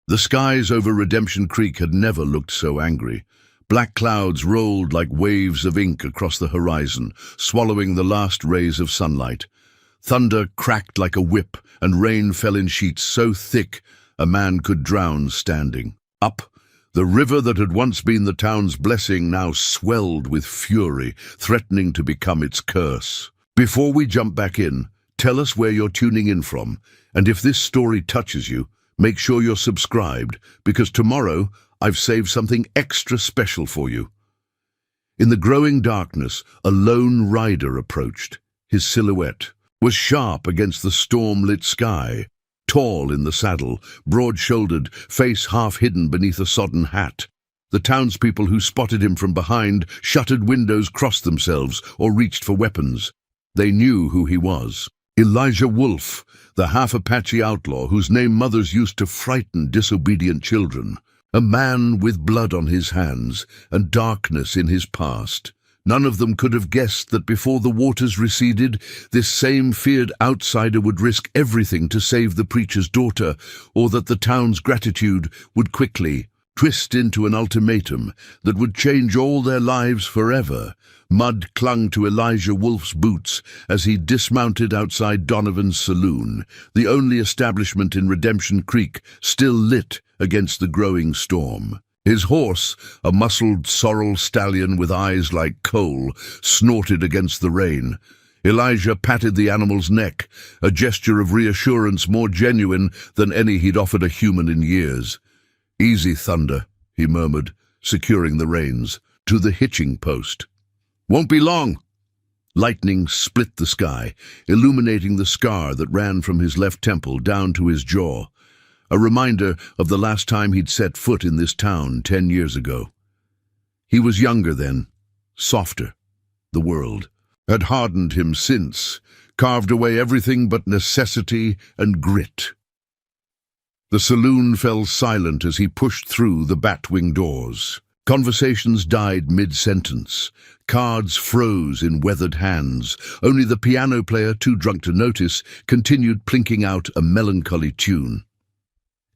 The skies over Redemption Creek had never looked so angry. Black clouds rolled like waves of ink across the horizon, swallowing the last rays of sunlight. Thunder cracked like a whip, and rain fell in sheets so thick a man could drown standing. Up, the river that had once been the town's blessing now swelled with fury, threatening to become its curse. Before we jump back in, tell us where you're tuning in from, and if this story touches you, make sure you're subscribed, because tomorrow I've saved something extra special for you. In the growing darkness, a lone rider approached. His silhouette was sharp against the storm-lit sky, tall in the saddle, broad-shouldered, face half hidden beneath a sodden hat. The townspeople who spotted him from behind shuttered windows, crossed themselves, or reached for weapons. They knew who he was. Elijah Wolfe, the half-Apache outlaw whose name mothers used to frighten disobedient children. A man with blood on his hands and darkness in his past. None of them could have guessed that before the waters receded, this same feared outsider would risk everything to save the preacher's daughter, or that the town's gratitude would quickly twist into an ultimatum that would change all their lives forever. Mud clung to Elijah Wolfe's boots as he dismounted outside Donovan's saloon, the only establishment in Redemption Creek still lit against the growing storm. His horse, a muscled sorrel stallion with eyes like coal, snorted against the rain. Elijah patted the animal's neck, a gesture of reassurance more genuine than any he'd offered a human in years. "Easy, Thunder," he murmured, securing the reins. "To the hitching post." "Won't be long." Lightning split the sky, illuminating the scar that ran from his left temple down to his jaw, a reminder of the last time he'd set foot in this town 10 years ago. He was younger then, softer. The world had hardened him since, carved away everything but necessity and grit. The saloon fell silent as he pushed through the bat-wing doors. Conversations died mid-sentence. Cards froze in weathered hands. Only the piano player, too drunk to notice, continued plinking out a melancholy tune.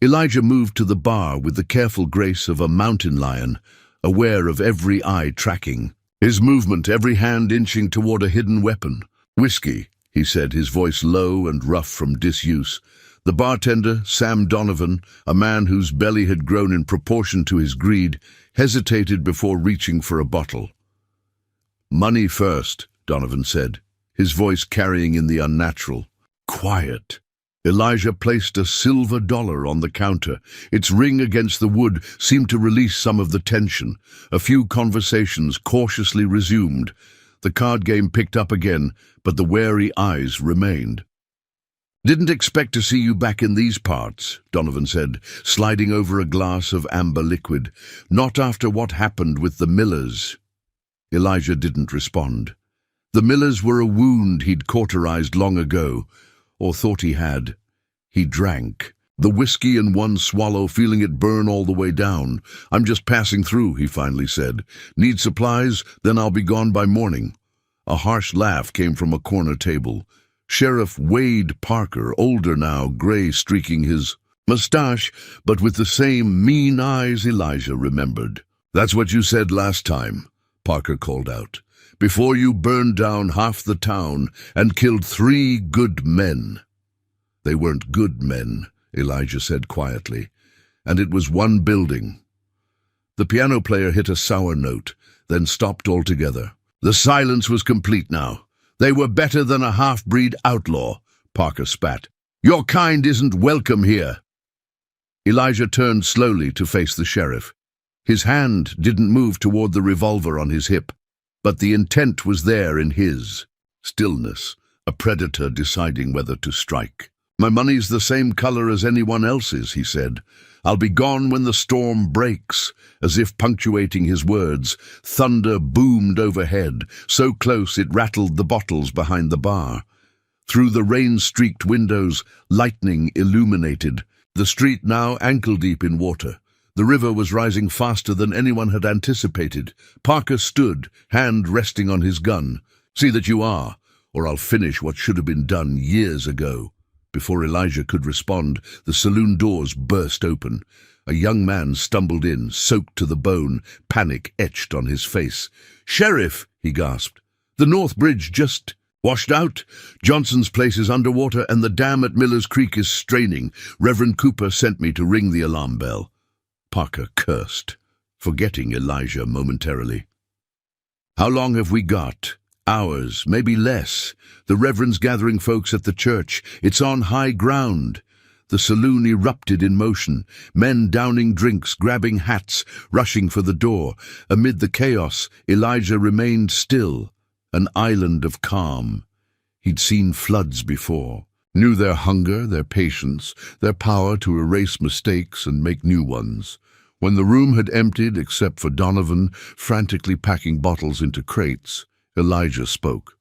Elijah moved to the bar with the careful grace of a mountain lion, aware of every eye tracking. His movement, every hand inching toward a hidden weapon. "Whiskey," he said, his voice low and rough from disuse. The bartender, Sam Donovan, a man whose belly had grown in proportion to his greed, hesitated before reaching for a bottle. "Money first," Donovan said, his voice carrying in the unnatural. "Quiet." Elijah placed a silver dollar on the counter. Its ring against the wood seemed to release some of the tension. A few conversations cautiously resumed. The card game picked up again, but the wary eyes remained. "Didn't expect to see you back in these parts," Donovan said, sliding over a glass of amber liquid. "Not after what happened with the Millers." Elijah didn't respond. The Millers were a wound he'd cauterized long ago, or thought he had. He drank. The whiskey in one swallow, feeling it burn all the way down. "I'm just passing through," he finally said. "Need supplies? Then I'll be gone by morning." A harsh laugh came from a corner table. Sheriff Wade Parker, older now, gray streaking his mustache, but with the same mean eyes Elijah remembered. "That's what you said last time," Parker called out, "before you burned down half the town and killed 3 good men." "They weren't good men," Elijah said quietly, "and it was one building." The piano player hit a sour note, then stopped altogether. The silence was complete now. "They were better than a half-breed outlaw," Parker spat. "Your kind isn't welcome here." Elijah turned slowly to face the sheriff. His hand didn't move toward the revolver on his hip, but the intent was there in his. Stillness, a predator deciding whether to strike. "My money's the same color as anyone else's," he said. "I'll be gone when the storm breaks." As if punctuating his words, thunder boomed overhead, so close it rattled the bottles behind the bar. Through the rain-streaked windows, lightning illuminated. The street now ankle-deep in water. The river was rising faster than anyone had anticipated. Parker stood, hand resting on his gun. "See that you are, or I'll finish what should have been done years ago." Before Elijah could respond, the saloon doors burst open. A young man stumbled in, soaked to the bone, panic etched on his face. "Sheriff," he gasped, "the North Bridge just washed out. Johnson's place is underwater and the dam at Miller's Creek is straining. Reverend Cooper sent me to ring the alarm bell." Parker cursed, forgetting Elijah momentarily. "How long have we got?" "Hours, maybe less. The Reverend's gathering folks at the church. It's on high ground." The saloon erupted in motion, men downing drinks, grabbing hats, rushing for the door. Amid the chaos, Elijah remained still, an island of calm. He'd seen floods before, knew their hunger, their patience, their power to erase mistakes and make new ones. When the room had emptied, except for Donovan frantically packing bottles into crates, Elijah spoke.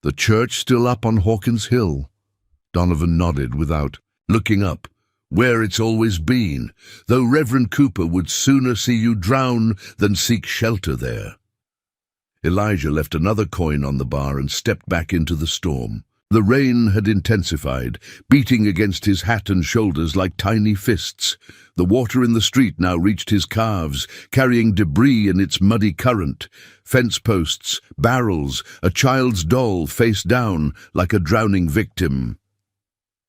"The church still up on Hawkins Hill?" Donovan nodded without looking up. "Where it's always been, though Reverend Cooper would sooner see you drown than seek shelter there." Elijah left another coin on the bar and stepped back into the storm. The rain had intensified, beating against his hat and shoulders like tiny fists. The water in the street now reached his calves, carrying debris in its muddy current. Fence posts, barrels, a child's doll face down like a drowning victim.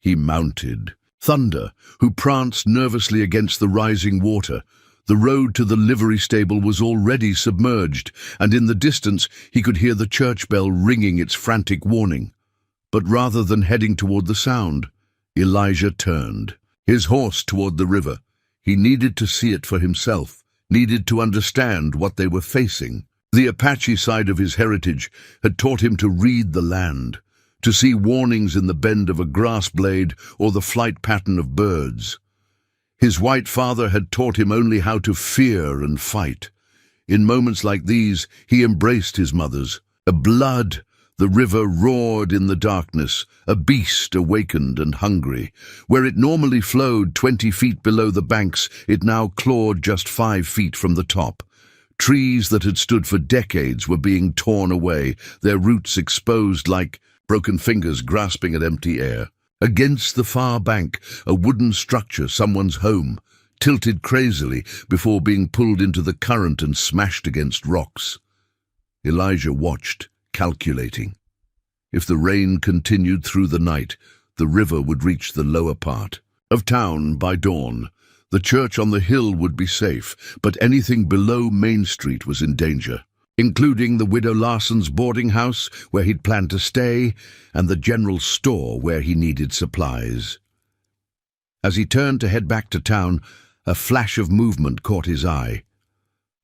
He mounted. Thunder, who pranced nervously against the rising water. The road to the livery stable was already submerged, and in the distance he could hear the church bell ringing its frantic warning. But rather than heading toward the sound, Elijah turned, his horse toward the river. He needed to see it for himself, needed to understand what they were facing. The Apache side of his heritage had taught him to read the land, to see warnings in the bend of a grass blade or the flight pattern of birds. His white father had taught him only how to fear and fight. In moments like these, he embraced his mother's. Blood, the river roared in the darkness, a beast awakened and hungry. Where it normally flowed 20 feet below the banks, it now clawed just 5 feet from the top. Trees that had stood for decades were being torn away, their roots exposed like broken fingers grasping at empty air. Against the far bank, a wooden structure, someone's home, tilted crazily before being pulled into the current and smashed against rocks. Elijah watched, calculating. If the rain continued through the night, the river would reach the lower part of town by dawn. The church on the hill would be safe, but anything below Main Street was in danger, including the widow Larson's boarding house, where he'd planned to stay, and the general store where he needed supplies. As he turned to head back to town, a flash of movement caught his eye.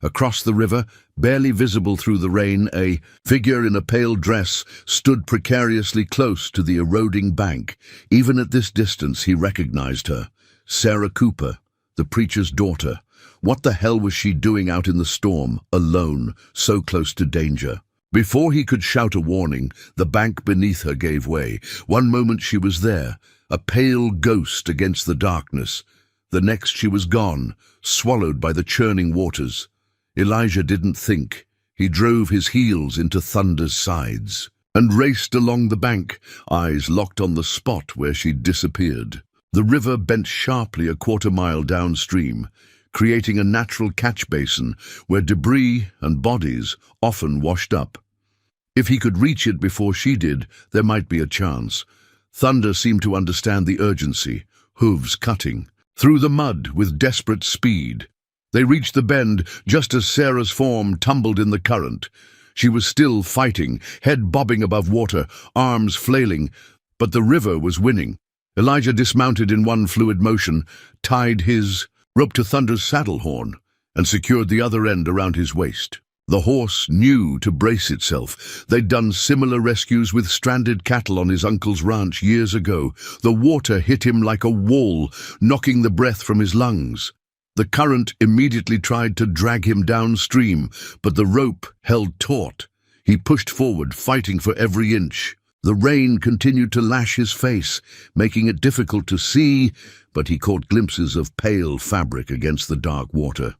Across the river, barely visible through the rain, a figure in a pale dress stood precariously close to the eroding bank. Even at this distance, he recognized her. Sarah Cooper, the preacher's daughter. What the hell was she doing out in the storm, alone, so close to danger? Before he could shout a warning, the bank beneath her gave way. One moment she was there, a pale ghost against the darkness. The next she was gone, swallowed by the churning waters. Elijah didn't think. He drove his heels into Thunder's sides and raced along the bank, eyes locked on the spot where she'd disappeared. The river bent sharply a quarter-mile downstream, creating a natural catch basin where debris and bodies often washed up. If he could reach it before she did, there might be a chance. Thunder seemed to understand the urgency, hooves cutting through the mud with desperate speed. They reached the bend just as Sarah's form tumbled in the current. She was still fighting, head bobbing above water, arms flailing, but the river was winning. Elijah dismounted in one fluid motion, tied his rope to Thunder's saddle horn, and secured the other end around his waist. The horse knew to brace itself. They'd done similar rescues with stranded cattle on his uncle's ranch years ago. The water hit him like a wall, knocking the breath from his lungs. The current immediately tried to drag him downstream, but the rope held taut. He pushed forward, fighting for every inch. The rain continued to lash his face, making it difficult to see, but he caught glimpses of pale fabric against the dark water.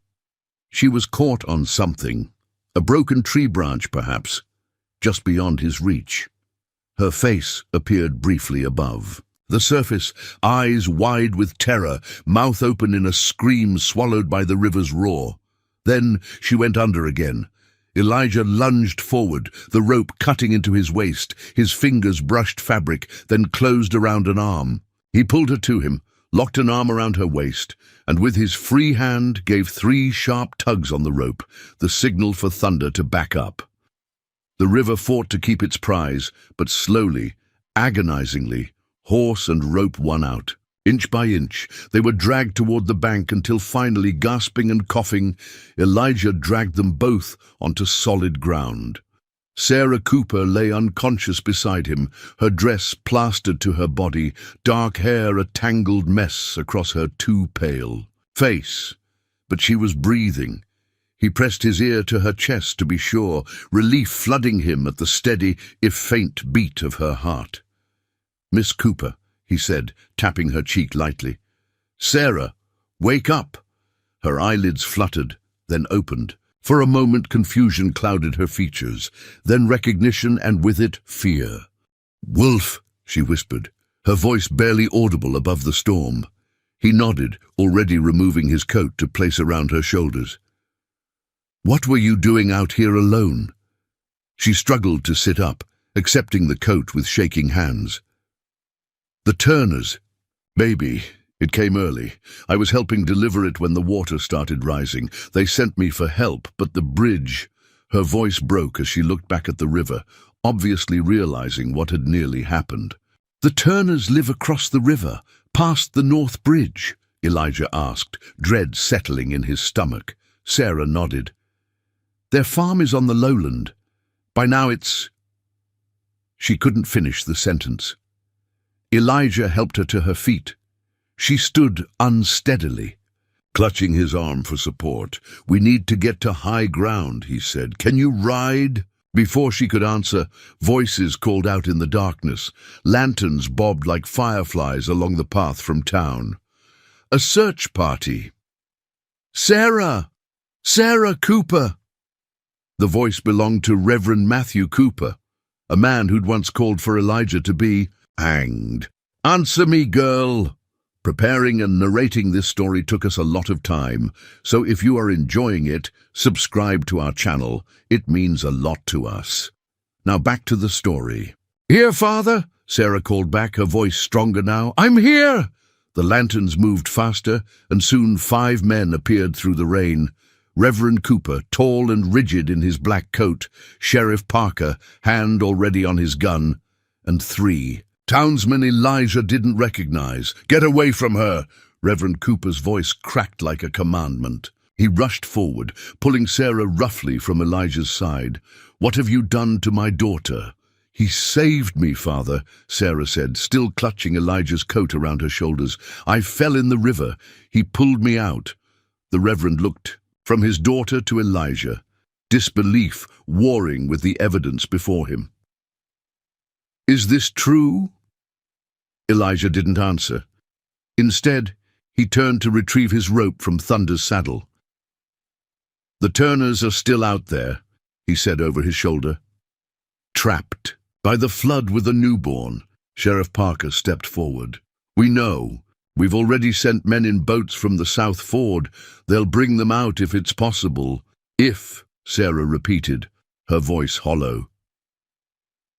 She was caught on something, a broken tree branch perhaps, just beyond his reach. Her face appeared briefly above. The surface, eyes wide with terror, mouth open in a scream swallowed by the river's roar. Then she went under again. Elijah lunged forward, the rope cutting into his waist. His fingers brushed fabric, then closed around an arm. He pulled her to him, locked an arm around her waist, and with his free hand gave 3 sharp tugs on the rope, the signal for Thunder to back up. The river fought to keep its prize, but slowly, agonizingly, horse and rope won out. Inch by inch, they were dragged toward the bank until finally, gasping and coughing, Elijah dragged them both onto solid ground. Sarah Cooper lay unconscious beside him, her dress plastered to her body, dark hair a tangled mess across her too pale face. But she was breathing. He pressed his ear to her chest to be sure, relief flooding him at the steady, if faint, beat of her heart. "Miss Cooper," he said, tapping her cheek lightly. "Sarah, wake up!" Her eyelids fluttered, then opened. For a moment confusion clouded her features, then recognition and with it fear. "Wolf," she whispered, her voice barely audible above the storm. He nodded, already removing his coat to place around her shoulders. "What were you doing out here alone?" She struggled to sit up, accepting the coat with shaking hands. "The Turners. Baby, it came early. I was helping deliver it when the water started rising. They sent me for help, but the bridge—" Her voice broke as she looked back at the river, obviously realizing what had nearly happened. "The Turners live across the river, past the North Bridge?" Elijah asked, dread settling in his stomach. Sarah nodded. "Their farm is on the lowland. By now it's—" She couldn't finish the sentence. Elijah helped her to her feet. She stood unsteadily, clutching his arm for support. "We need to get to high ground," he said. "Can you ride?" Before she could answer, voices called out in the darkness. Lanterns bobbed like fireflies along the path from town. "A search party." "Sarah! Sarah Cooper!" The voice belonged to Reverend Matthew Cooper, a man who'd once called for Elijah to be hanged. "Answer me, girl!" Preparing and narrating this story took us a lot of time, so if you are enjoying it, subscribe to our channel. It means a lot to us. Now back to the story. "Here, Father," Sarah called back, her voice stronger now. "I'm here!" The lanterns moved faster, and soon 5 men appeared through the rain. Reverend Cooper, tall and rigid in his black coat, Sheriff Parker, hand already on his gun, and 3 townsmen Elijah didn't recognize. "Get away from her!" Reverend Cooper's voice cracked like a commandment. He rushed forward, pulling Sarah roughly from Elijah's side. "What have you done to my daughter?" "He saved me, Father," Sarah said, still clutching Elijah's coat around her shoulders. "I fell in the river. He pulled me out." The Reverend looked from his daughter to Elijah, disbelief warring with the evidence before him. "Is this true?" Elijah didn't answer. Instead, he turned to retrieve his rope from Thunder's saddle. "The Turners are still out there," he said over his shoulder. "Trapped by the flood with a newborn." Sheriff Parker stepped forward. "We know. We've already sent men in boats from the South Ford. They'll bring them out if it's possible." "If," Sarah repeated, her voice hollow.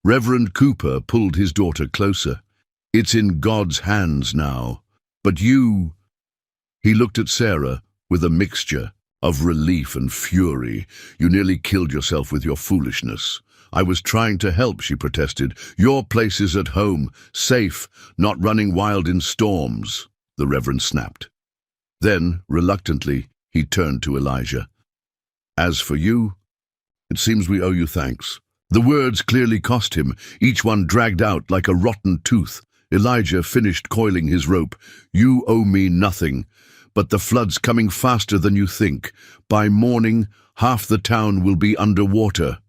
Reverend Cooper pulled his daughter closer. "It's in God's hands now. But you—" He looked at Sarah with a mixture of relief and fury. "You nearly killed yourself with your foolishness." "I was trying to help," she protested. "Your place is at home, safe, not running wild in storms," the Reverend snapped. Then, reluctantly, he turned to Elijah. "As for you, it seems we owe you thanks." The words clearly cost him, each one dragged out like a rotten tooth. Elijah finished coiling his rope. "You owe me nothing, but the flood's coming faster than you think. By morning, half the town will be underwater."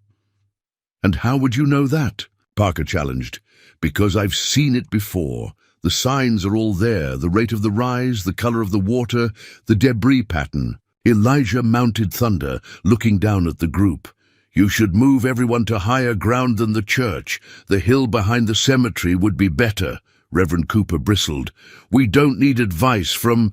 "And how would you know that?" Parker challenged. "Because I've seen it before. The signs are all there, the rate of the rise, the color of the water, the debris pattern." Elijah mounted Thunder, looking down at the group. "You should move everyone to higher ground than the church. The hill behind the cemetery would be better." Reverend Cooper bristled. "We don't need advice from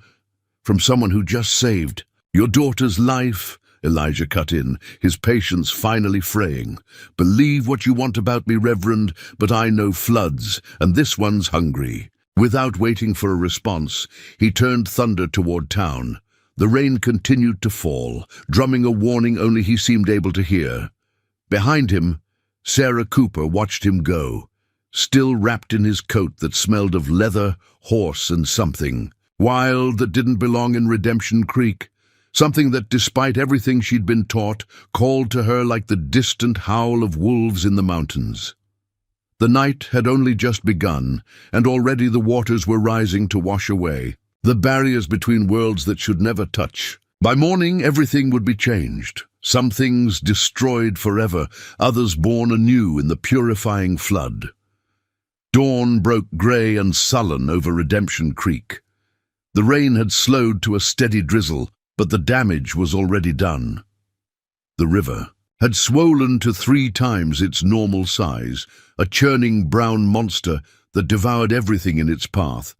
someone who just saved your daughter's life," Elijah cut in, his patience finally fraying. "Believe what you want about me, Reverend, but I know floods, and this one's hungry." Without waiting for a response, he turned Thunder toward town. The rain continued to fall, drumming a warning only he seemed able to hear. Behind him, Sarah Cooper watched him go, still wrapped in his coat that smelled of leather, horse, and something wild that didn't belong in Redemption Creek. Something that, despite everything she'd been taught, called to her like the distant howl of wolves in the mountains. The night had only just begun, and already the waters were rising to wash away, the barriers between worlds that should never touch. By morning, everything would be changed. Some things destroyed forever, others born anew in the purifying flood. Dawn broke grey and sullen over Redemption Creek. The rain had slowed to a steady drizzle, but the damage was already done. The river had swollen to 3 times its normal size, a churning brown monster that devoured everything in its path.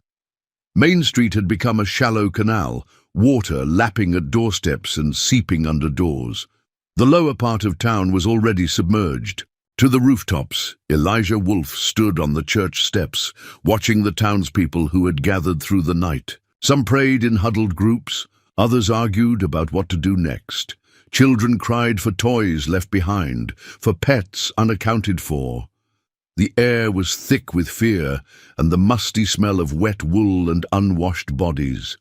Main Street had become a shallow canal, water lapping at doorsteps and seeping under doors. The lower part of town was already submerged. To the rooftops, Elijah Wolfe stood on the church steps, watching the townspeople who had gathered through the night. Some prayed in huddled groups, others argued about what to do next. Children cried for toys left behind, for pets unaccounted for. The air was thick with fear and the musty smell of wet wool and unwashed bodies.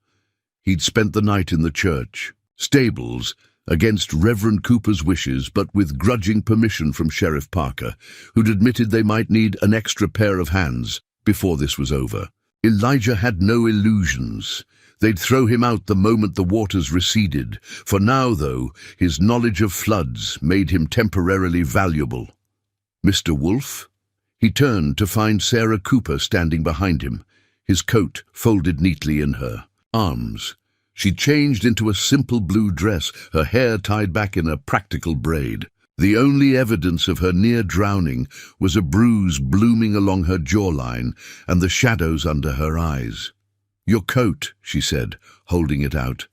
He'd spent the night in the church stables, against Reverend Cooper's wishes, but with grudging permission from Sheriff Parker, who'd admitted they might need an extra pair of hands before this was over. Elijah had no illusions. They'd throw him out the moment the waters receded. For now, though, his knowledge of floods made him temporarily valuable. "Mr. Wolfe?" He turned to find Sarah Cooper standing behind him, his coat folded neatly in her arms. She'd changed into a simple blue dress, her hair tied back in a practical braid. The only evidence of her near drowning was a bruise blooming along her jawline and the shadows under her eyes. "Your coat," she said, holding it out.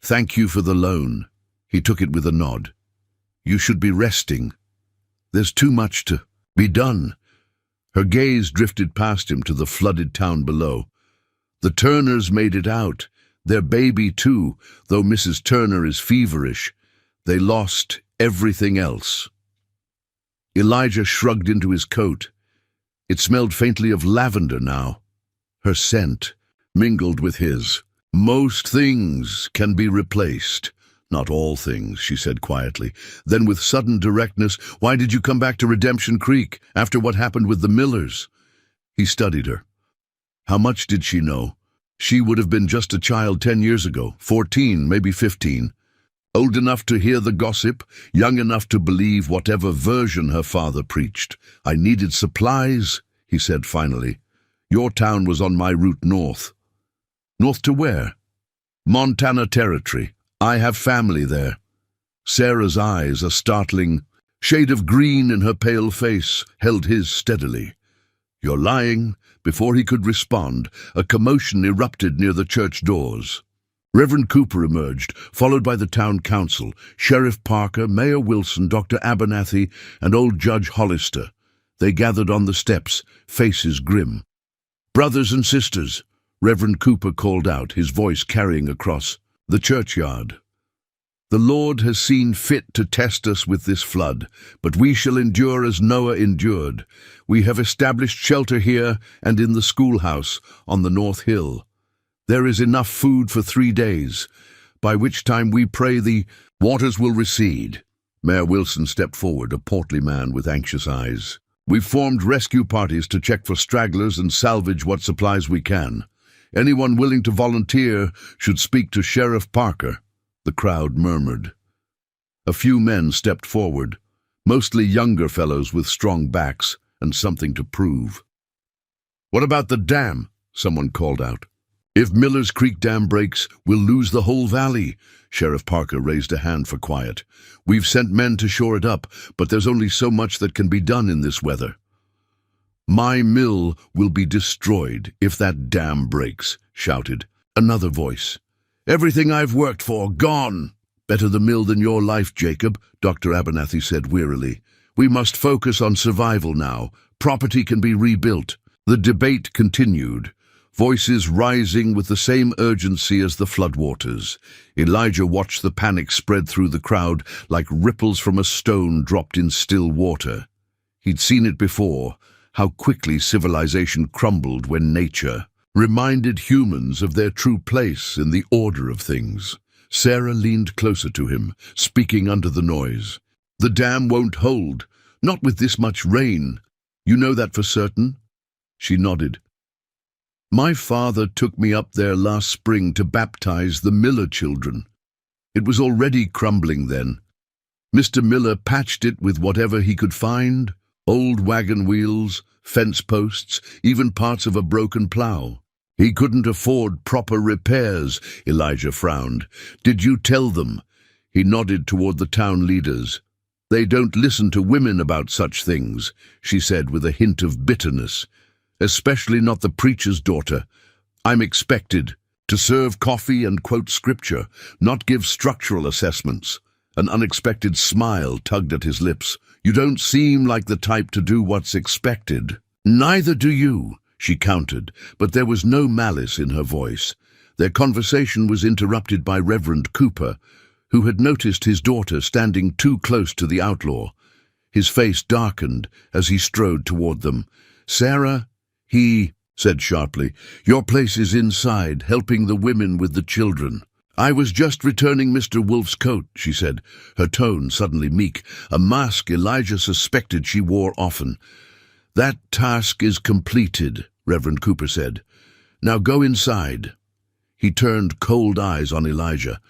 "Thank you for the loan." He took it with a nod. "You should be resting. There's too much to be done." Her gaze drifted past him to the flooded town below. The Turners made it out. Their baby, too, though Mrs. Turner is feverish. They lost everything else. Elijah shrugged into his coat. It smelled faintly of lavender now. Her scent mingled with his. "Most things can be replaced." "Not all things," she said quietly. Then with sudden directness, "Why did you come back to Redemption Creek after what happened with the Millers?" He studied her. How much did she know? She would have been just a child 10 years ago, 14, maybe 15. Old enough to hear the gossip, young enough to believe whatever version her father preached. "I needed supplies," he said finally. "Your town was on my route north." "North to where?" "Montana Territory. I have family there." Sarah's eyes, a startling shade of green in her pale face, held his steadily. "You're lying." Before he could respond, a commotion erupted near the church doors. Reverend Cooper emerged, followed by the town council, Sheriff Parker, Mayor Wilson, Dr. Abernathy, and old Judge Hollister. They gathered on the steps, faces grim. "Brothers and sisters," Reverend Cooper called out, his voice carrying across the churchyard. "The Lord has seen fit to test us with this flood, but we shall endure as Noah endured. We have established shelter here and in the schoolhouse on the North Hill. There is enough food for 3 days, by which time we pray the waters will recede." Mayor Wilson stepped forward, a portly man with anxious eyes. "We've formed rescue parties to check for stragglers and salvage what supplies we can. Anyone willing to volunteer should speak to Sheriff Parker." The crowd murmured. A few men stepped forward, mostly younger fellows with strong backs and something to prove. "What about the dam?" someone called out. "If Miller's Creek Dam breaks, we'll lose the whole valley." Sheriff Parker raised a hand for quiet. "We've sent men to shore it up, but there's only so much that can be done in this weather." "My mill will be destroyed if that dam breaks," shouted another voice. "Everything I've worked for, gone." "Better the mill than your life, Jacob," Dr. Abernathy said wearily. "We must focus on survival now. Property can be rebuilt." The debate continued, voices rising with the same urgency as the floodwaters. Elijah watched the panic spread through the crowd like ripples from a stone dropped in still water. He'd seen it before, how quickly civilization crumbled when nature reminded humans of their true place in the order of things. Sarah leaned closer to him, speaking under the noise. "The dam won't hold, not with this much rain. You know that for certain?" She nodded. "My father took me up there last spring to baptize the Miller children. It was already crumbling then. Mr. Miller patched it with whatever he could find, old wagon wheels, fence posts, even parts of a broken plow. He couldn't afford proper repairs," Elijah frowned. "Did you tell them?" He nodded toward the town leaders. "They don't listen to women about such things," she said with a hint of bitterness. "Especially not the preacher's daughter. I'm expected to serve coffee and quote scripture, not give structural assessments." An unexpected smile tugged at his lips. "You don't seem like the type to do what's expected." "Neither do you," she countered, but there was no malice in her voice. Their conversation was interrupted by Reverend Cooper, who had noticed his daughter standing too close to the outlaw. His face darkened as he strode toward them. "Sarah," he said sharply, "your place is inside, helping the women with the children." "I was just returning Mr. Wolf's coat," she said, her tone suddenly meek, a mask Elijah suspected she wore often. "That task is completed," Reverend Cooper said. "Now go inside." He turned cold eyes on Elijah.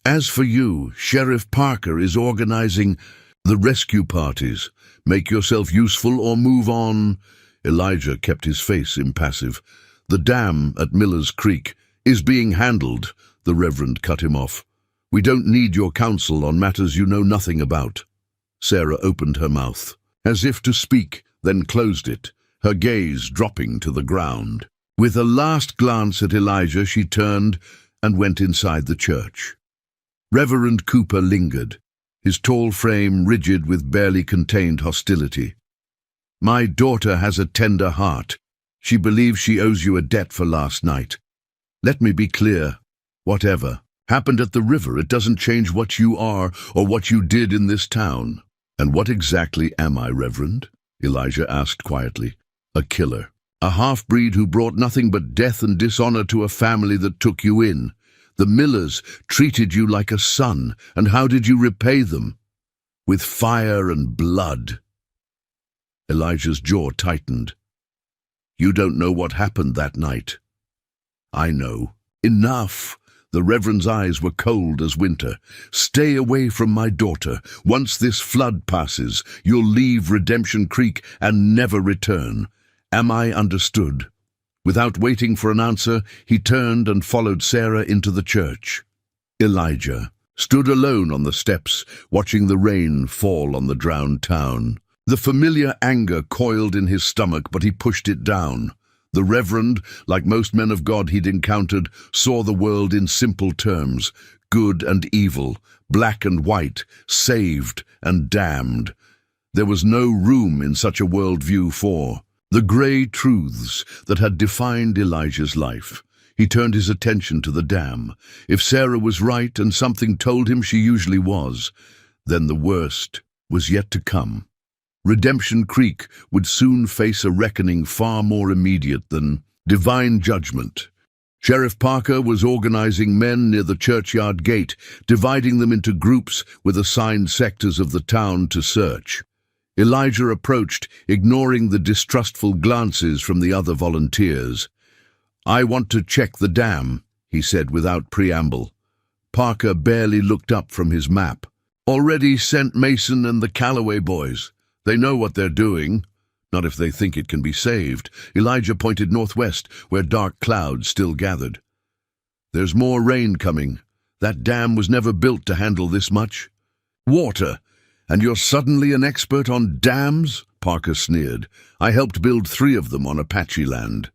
"As for you, Sheriff Parker is organizing the rescue parties. Make yourself useful or move on." Elijah kept his face impassive. "The dam at Miller's Creek is being handled," the Reverend cut him off. "We don't need your counsel on matters you know nothing about." Sarah opened her mouth, as if to speak, then closed it, her gaze dropping to the ground. With a last glance at Elijah, she turned and went inside the church. Reverend Cooper lingered, his tall frame rigid with barely contained hostility. "My daughter has a tender heart. She believes she owes you a debt for last night. Let me be clear. Whatever happened at the river, it doesn't change what you are or what you did in this town." "And what exactly am I, Reverend?" Elijah asked quietly. "A killer. A half-breed who brought nothing but death and dishonor to a family that took you in. The Millers treated you like a son, and how did you repay them? With fire and blood." Elijah's jaw tightened. "You don't know what happened that night." "I know." "Enough." The Reverend's eyes were cold as winter. "Stay away from my daughter. Once this flood passes, you'll leave Redemption Creek and never return. Am I understood?" Without waiting for an answer, he turned and followed Sarah into the church. Elijah stood alone on the steps, watching the rain fall on the drowned town. The familiar anger coiled in his stomach, but he pushed it down. The Reverend, like most men of God he'd encountered, saw the world in simple terms: good and evil, black and white, saved and damned. There was no room in such a worldview for the grey truths that had defined Elijah's life. He turned his attention to the dam. If Sarah was right, and something told him she usually was, then the worst was yet to come. Redemption Creek would soon face a reckoning far more immediate than divine judgment. Sheriff Parker was organizing men near the churchyard gate, dividing them into groups with assigned sectors of the town to search. Elijah approached, ignoring the distrustful glances from the other volunteers. "I want to check the dam," he said without preamble. Parker barely looked up from his map. "Already sent Mason and the Calloway boys. They know what they're doing. Not if they think it can be saved." Elijah pointed northwest, where dark clouds still gathered. "There's more rain coming. That dam was never built to handle this much." "Water, and you're suddenly an expert on dams?" Parker sneered. "I helped build 3 of them on Apache land."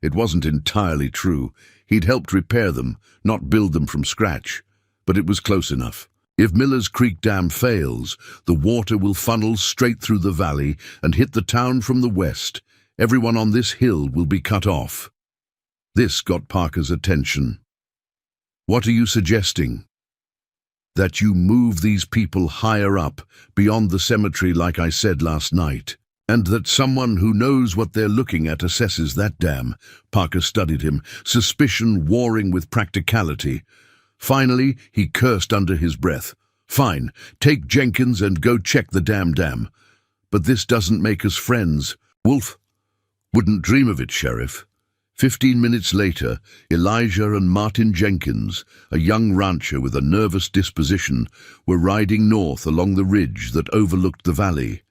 It wasn't entirely true. He'd helped repair them, not build them from scratch. But it was close enough. If Miller's Creek Dam fails, the water will funnel straight through the valley and hit the town from the west. Everyone on this hill will be cut off. This got Parker's attention. "What are you suggesting?" "That you move these people higher up, beyond the cemetery like I said last night. And that someone who knows what they're looking at assesses that dam." Parker studied him, suspicion warring with practicality. Finally, he cursed under his breath. "Fine, take Jenkins and go check the dam. But this doesn't make us friends. Wolf." "Wouldn't dream of it, Sheriff." 15 minutes later, Elijah and Martin Jenkins, a young rancher with a nervous disposition, were riding north along the ridge that overlooked the valley.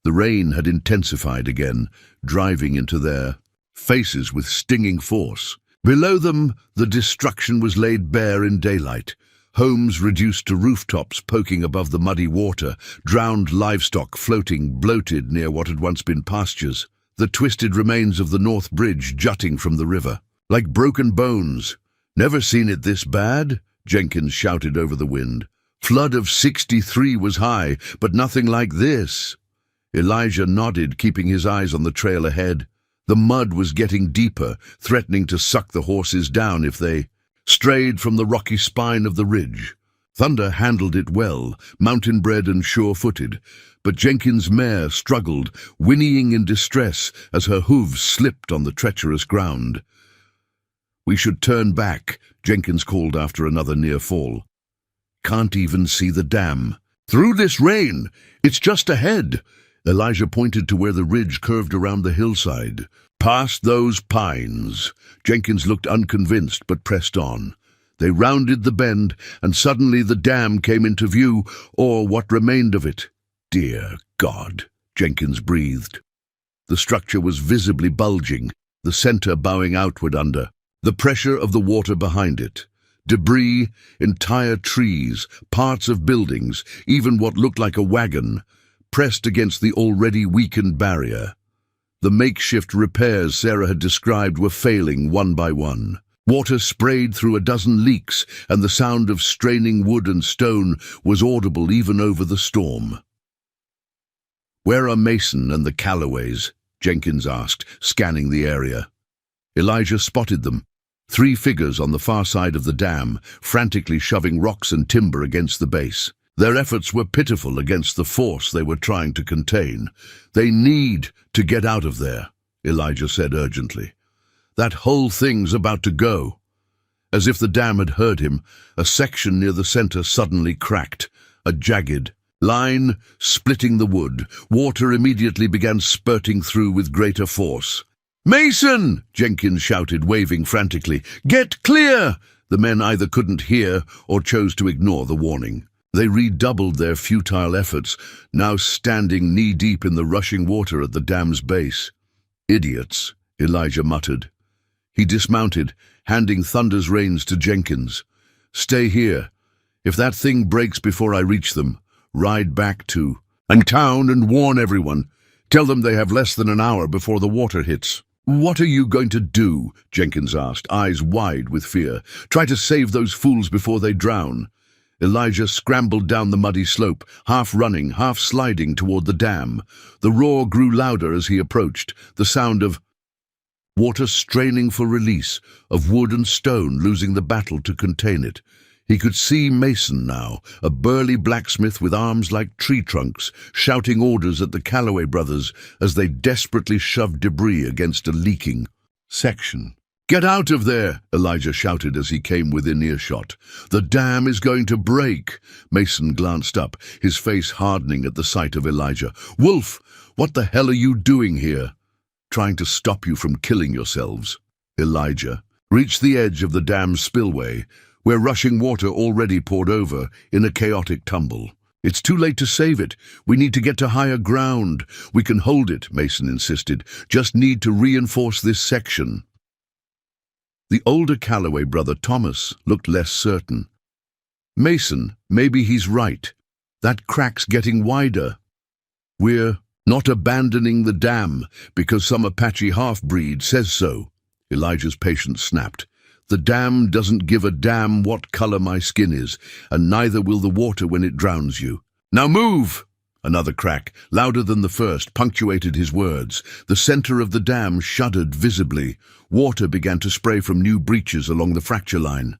The rain had intensified again, driving into their faces with stinging force. Below them, the destruction was laid bare in daylight. Homes reduced to rooftops poking above the muddy water, drowned livestock floating bloated near what had once been pastures, the twisted remains of the North Bridge jutting from the river, like broken bones. "Never seen it this bad," Jenkins shouted over the wind. "Flood of '63 was high, but nothing like this." Elijah nodded, keeping his eyes on the trail ahead. The mud was getting deeper, threatening to suck the horses down if they strayed from the rocky spine of the ridge. Thunder handled it well, mountain-bred and sure-footed, but Jenkins' mare struggled, whinnying in distress as her hooves slipped on the treacherous ground. "We should turn back," Jenkins called after another near fall. "Can't even see the dam." "Through this rain! It's just ahead!" Elijah pointed to where the ridge curved around the hillside. "Past those pines." Jenkins looked unconvinced but pressed on. They rounded the bend, and suddenly the dam came into view, or what remained of it. "Dear God," Jenkins breathed. The structure was visibly bulging, the center bowing outward under the pressure of the water behind it. Debris, entire trees, parts of buildings, even what looked like a wagon, pressed against the already weakened barrier. The makeshift repairs Sarah had described were failing one by one. Water sprayed through a dozen leaks, and the sound of straining wood and stone was audible even over the storm. "Where are Mason and the Callaways?" Jenkins asked, scanning the area. Elijah spotted them, 3 figures on the far side of the dam, frantically shoving rocks and timber against the base. Their efforts were pitiful against the force they were trying to contain. "They need to get out of there," Elijah said urgently. "That whole thing's about to go." As if the dam had heard him, a section near the center suddenly cracked, a jagged line splitting the wood. Water immediately began spurting through with greater force. "Mason!" Jenkins shouted, waving frantically. "Get clear!" The men either couldn't hear or chose to ignore the warning. They redoubled their futile efforts, now standing knee-deep in the rushing water at the dam's base. "Idiots," Elijah muttered. He dismounted, handing Thunder's reins to Jenkins. "Stay here. If that thing breaks before I reach them, ride back to town and warn everyone. Tell them they have less than an hour before the water hits." "What are you going to do?" Jenkins asked, eyes wide with fear. "Try to save those fools before they drown." Elijah scrambled down the muddy slope, half running, half sliding toward the dam. The roar grew louder as he approached, the sound of water straining for release, of wood and stone losing the battle to contain it. He could see Mason now, a burly blacksmith with arms like tree trunks, shouting orders at the Calloway brothers as they desperately shoved debris against a leaking section. "Get out of there!" Elijah shouted as he came within earshot. "The dam is going to break." Mason glanced up, his face hardening at the sight of Elijah. "Wolf, what the hell are you doing here?" "Trying to stop you from killing yourselves." Elijah reached the edge of the dam's spillway, where rushing water already poured over in a chaotic tumble. "It's too late to save it. We need to get to higher ground." "We can hold it," Mason insisted. "Just need to reinforce this section." The older Calloway brother, Thomas, looked less certain. "Mason, maybe he's right. That crack's getting wider." "We're Not abandoning the dam because some Apache half-breed says so. Elijah's patience snapped. The dam doesn't give a damn what color my skin is, and neither will the water when it drowns you. Now move! Another crack, louder than the first, punctuated his words. The center of the dam shuddered visibly. Water began to spray from new breaches along the fracture line.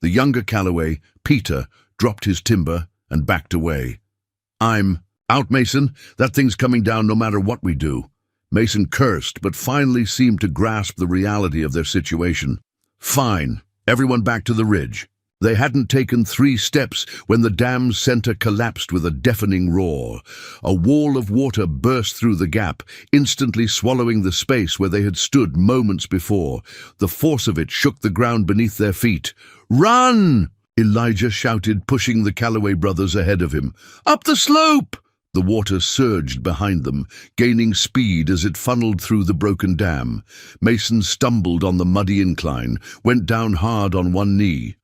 The younger Calloway, Peter, dropped his timber and backed away. I'm out, Mason. That thing's coming down no matter what we do. Mason cursed, but finally seemed to grasp the reality of their situation. Fine. Everyone back to the ridge. They hadn't taken 3 steps when the dam's center collapsed with a deafening roar. A wall of water burst through the gap, instantly swallowing the space where they had stood moments before. The force of it shook the ground beneath their feet. "Run!" Elijah shouted, pushing the Calloway brothers ahead of him. "Up the slope!" The water surged behind them, gaining speed as it funneled through the broken dam. Mason stumbled on the muddy incline, went down hard on one knee.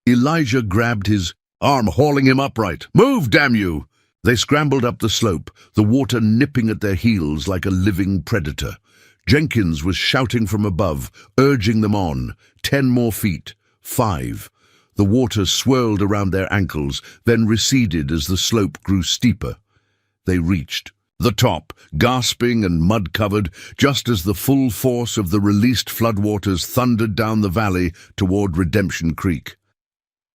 Elijah grabbed his arm, hauling him upright. "Move, damn you!" They scrambled up the slope, the water nipping at their heels like a living predator. Jenkins was shouting from above, urging them on. 10 more feet. 5. The water swirled around their ankles, then receded as the slope grew steeper. They reached the top, gasping and mud-covered, just as the full force of the released floodwaters thundered down the valley toward Redemption Creek.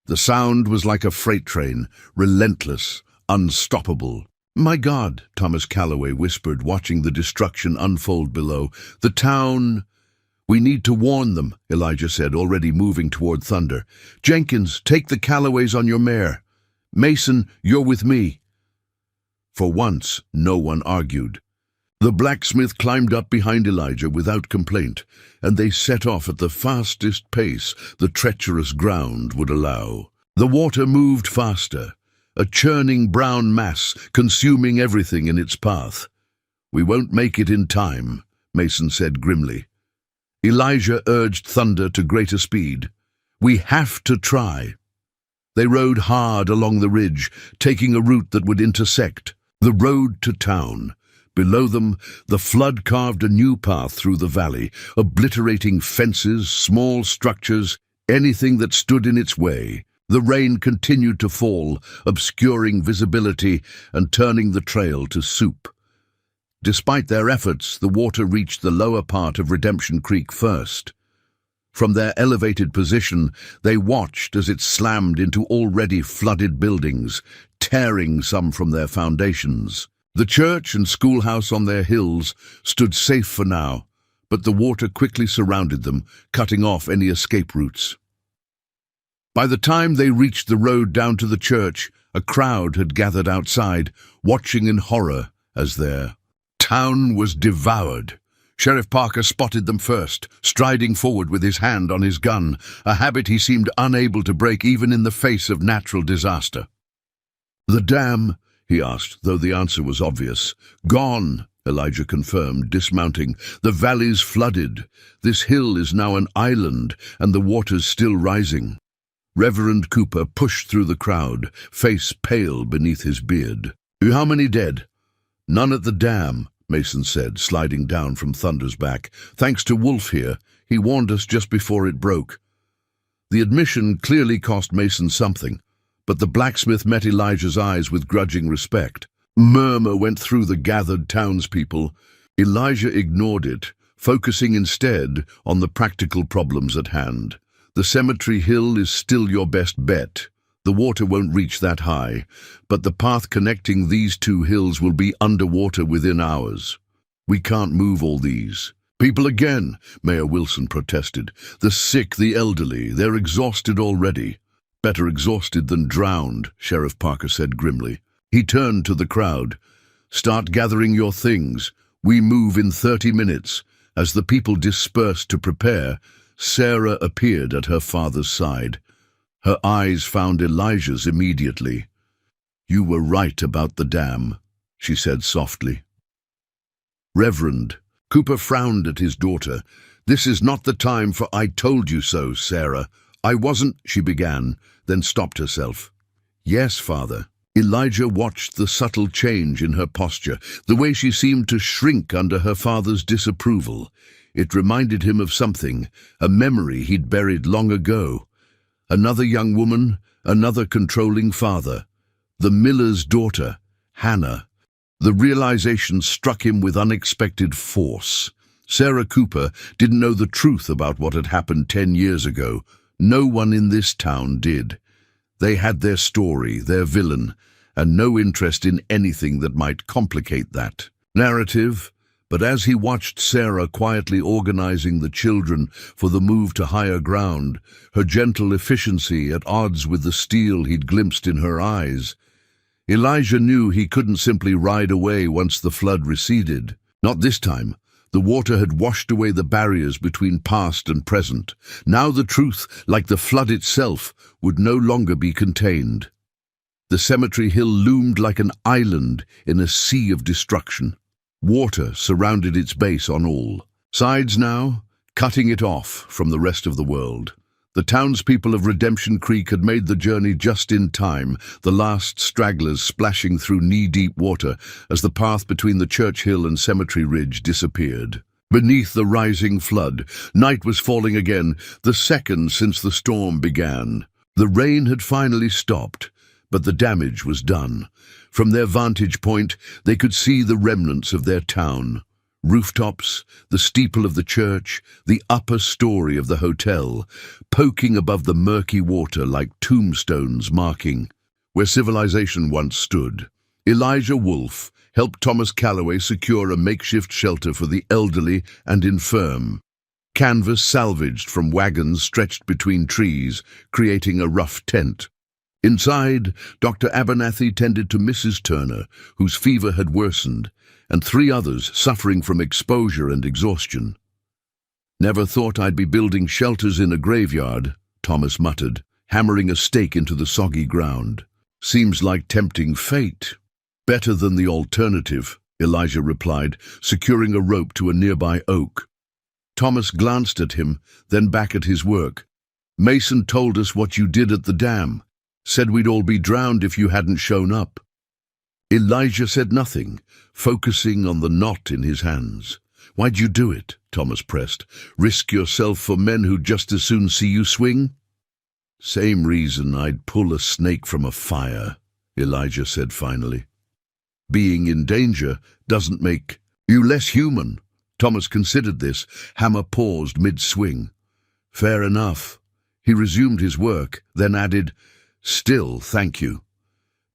The sound was like a freight train, relentless, unstoppable. "My God," Thomas Calloway whispered, watching the destruction unfold below. "The town—" "We need to warn them," Elijah said, already moving toward Thunder. "Jenkins, take the Calloways on your mare. Mason, you're with me." For once, no one argued. The blacksmith climbed up behind Elijah without complaint, and they set off at the fastest pace the treacherous ground would allow. The water moved faster, a churning brown mass consuming everything in its path. "We won't make it in time," Mason said grimly. Elijah urged Thunder to greater speed. "We have to try." They rode hard along the ridge, taking a route that would intersect the road to town. Below them, the flood carved a new path through the valley, obliterating fences, small structures, anything that stood in its way. The rain continued to fall, obscuring visibility and turning the trail to soup. Despite their efforts, the water reached the lower part of Redemption Creek first. From their elevated position, they watched as it slammed into already flooded buildings, tearing some from their foundations. The church and schoolhouse on their hills stood safe for now, but the water quickly surrounded them, cutting off any escape routes. By the time they reached the road down to the church, a crowd had gathered outside, watching in horror as their town was devoured. Sheriff Parker spotted them first, striding forward with his hand on his gun, a habit he seemed unable to break even in the face of natural disaster. "The dam?" he asked, though the answer was obvious. "Gone," Elijah confirmed, dismounting. "The valley's flooded. This hill is now an island, and the water's still rising." Reverend Cooper pushed through the crowd, face pale beneath his beard. "How many dead?" "None at the dam," Mason said, sliding down from Thunder's back. "Thanks to Wolf here. He warned us just before it broke." The admission clearly cost Mason something, but the blacksmith met Elijah's eyes with grudging respect. Murmur went through the gathered townspeople. Elijah ignored it, focusing instead on the practical problems at hand. The cemetery hill is still your best bet. The water won't reach that high, but the path connecting these 2 hills will be underwater within hours. We can't move all these. "People again," Mayor Wilson protested. "The sick, the elderly, they're exhausted already." "Better exhausted than drowned," Sheriff Parker said grimly. He turned to the crowd. "Start gathering your things. We move in 30 minutes." As the people dispersed to prepare, Sarah appeared at her father's side. Her eyes found Elijah's immediately. "You were right about the dam," she said softly. "Reverend," Cooper frowned at his daughter. "This is not the time for 'I told you so,' Sarah." "I wasn't," she began, then stopped herself. "Yes, Father." Elijah watched the subtle change in her posture, the way she seemed to shrink under her father's disapproval. It reminded him of something, a memory he'd buried long ago. Another young woman, another controlling father. The miller's daughter, Hannah. The realization struck him with unexpected force. Sarah Cooper didn't know the truth about what had happened 10 years ago. No one in this town did. They had their story, their villain, and no interest in anything that might complicate that narrative. But as he watched Sarah quietly organizing the children for the move to higher ground, her gentle efficiency at odds with the steel he'd glimpsed in her eyes, Elijah knew he couldn't simply ride away once the flood receded. Not this time. The water had washed away the barriers between past and present. Now the truth, like the flood itself, would no longer be contained. The cemetery hill loomed like an island in a sea of destruction. Water surrounded its base on all sides now, cutting it off from the rest of the world. The townspeople of Redemption Creek had made the journey just in time, the last stragglers splashing through knee-deep water as the path between the church hill and cemetery ridge disappeared. Beneath the rising flood, night was falling again, the second since the storm began. The rain had finally stopped, but the damage was done. From their vantage point, they could see the remnants of their town. Rooftops, the steeple of the church, the upper story of the hotel, poking above the murky water like tombstones marking where civilization once stood. Elijah Wolfe helped Thomas Calloway secure a makeshift shelter for the elderly and infirm. Canvas salvaged from wagons stretched between trees, creating a rough tent. Inside, Dr. Abernathy tended to Mrs. Turner, whose fever had worsened, and 3 others suffering from exposure and exhaustion. "Never thought I'd be building shelters in a graveyard," Thomas muttered, hammering a stake into the soggy ground. "Seems like tempting fate." "Better than the alternative," Elijah replied, securing a rope to a nearby oak. Thomas glanced at him, then back at his work. "Mason told us what you did at the dam. Said we'd all be drowned if you hadn't shown up." Elijah said nothing, focusing on the knot in his hands. "Why'd you do it?" Thomas pressed. "Risk yourself for men who'd just as soon see you swing?" "Same reason I'd pull a snake from a fire," Elijah said finally. "Being in danger doesn't make you less human." Thomas considered this. Hammer paused mid-swing. "Fair enough." He resumed his work, then added, "Still, thank you."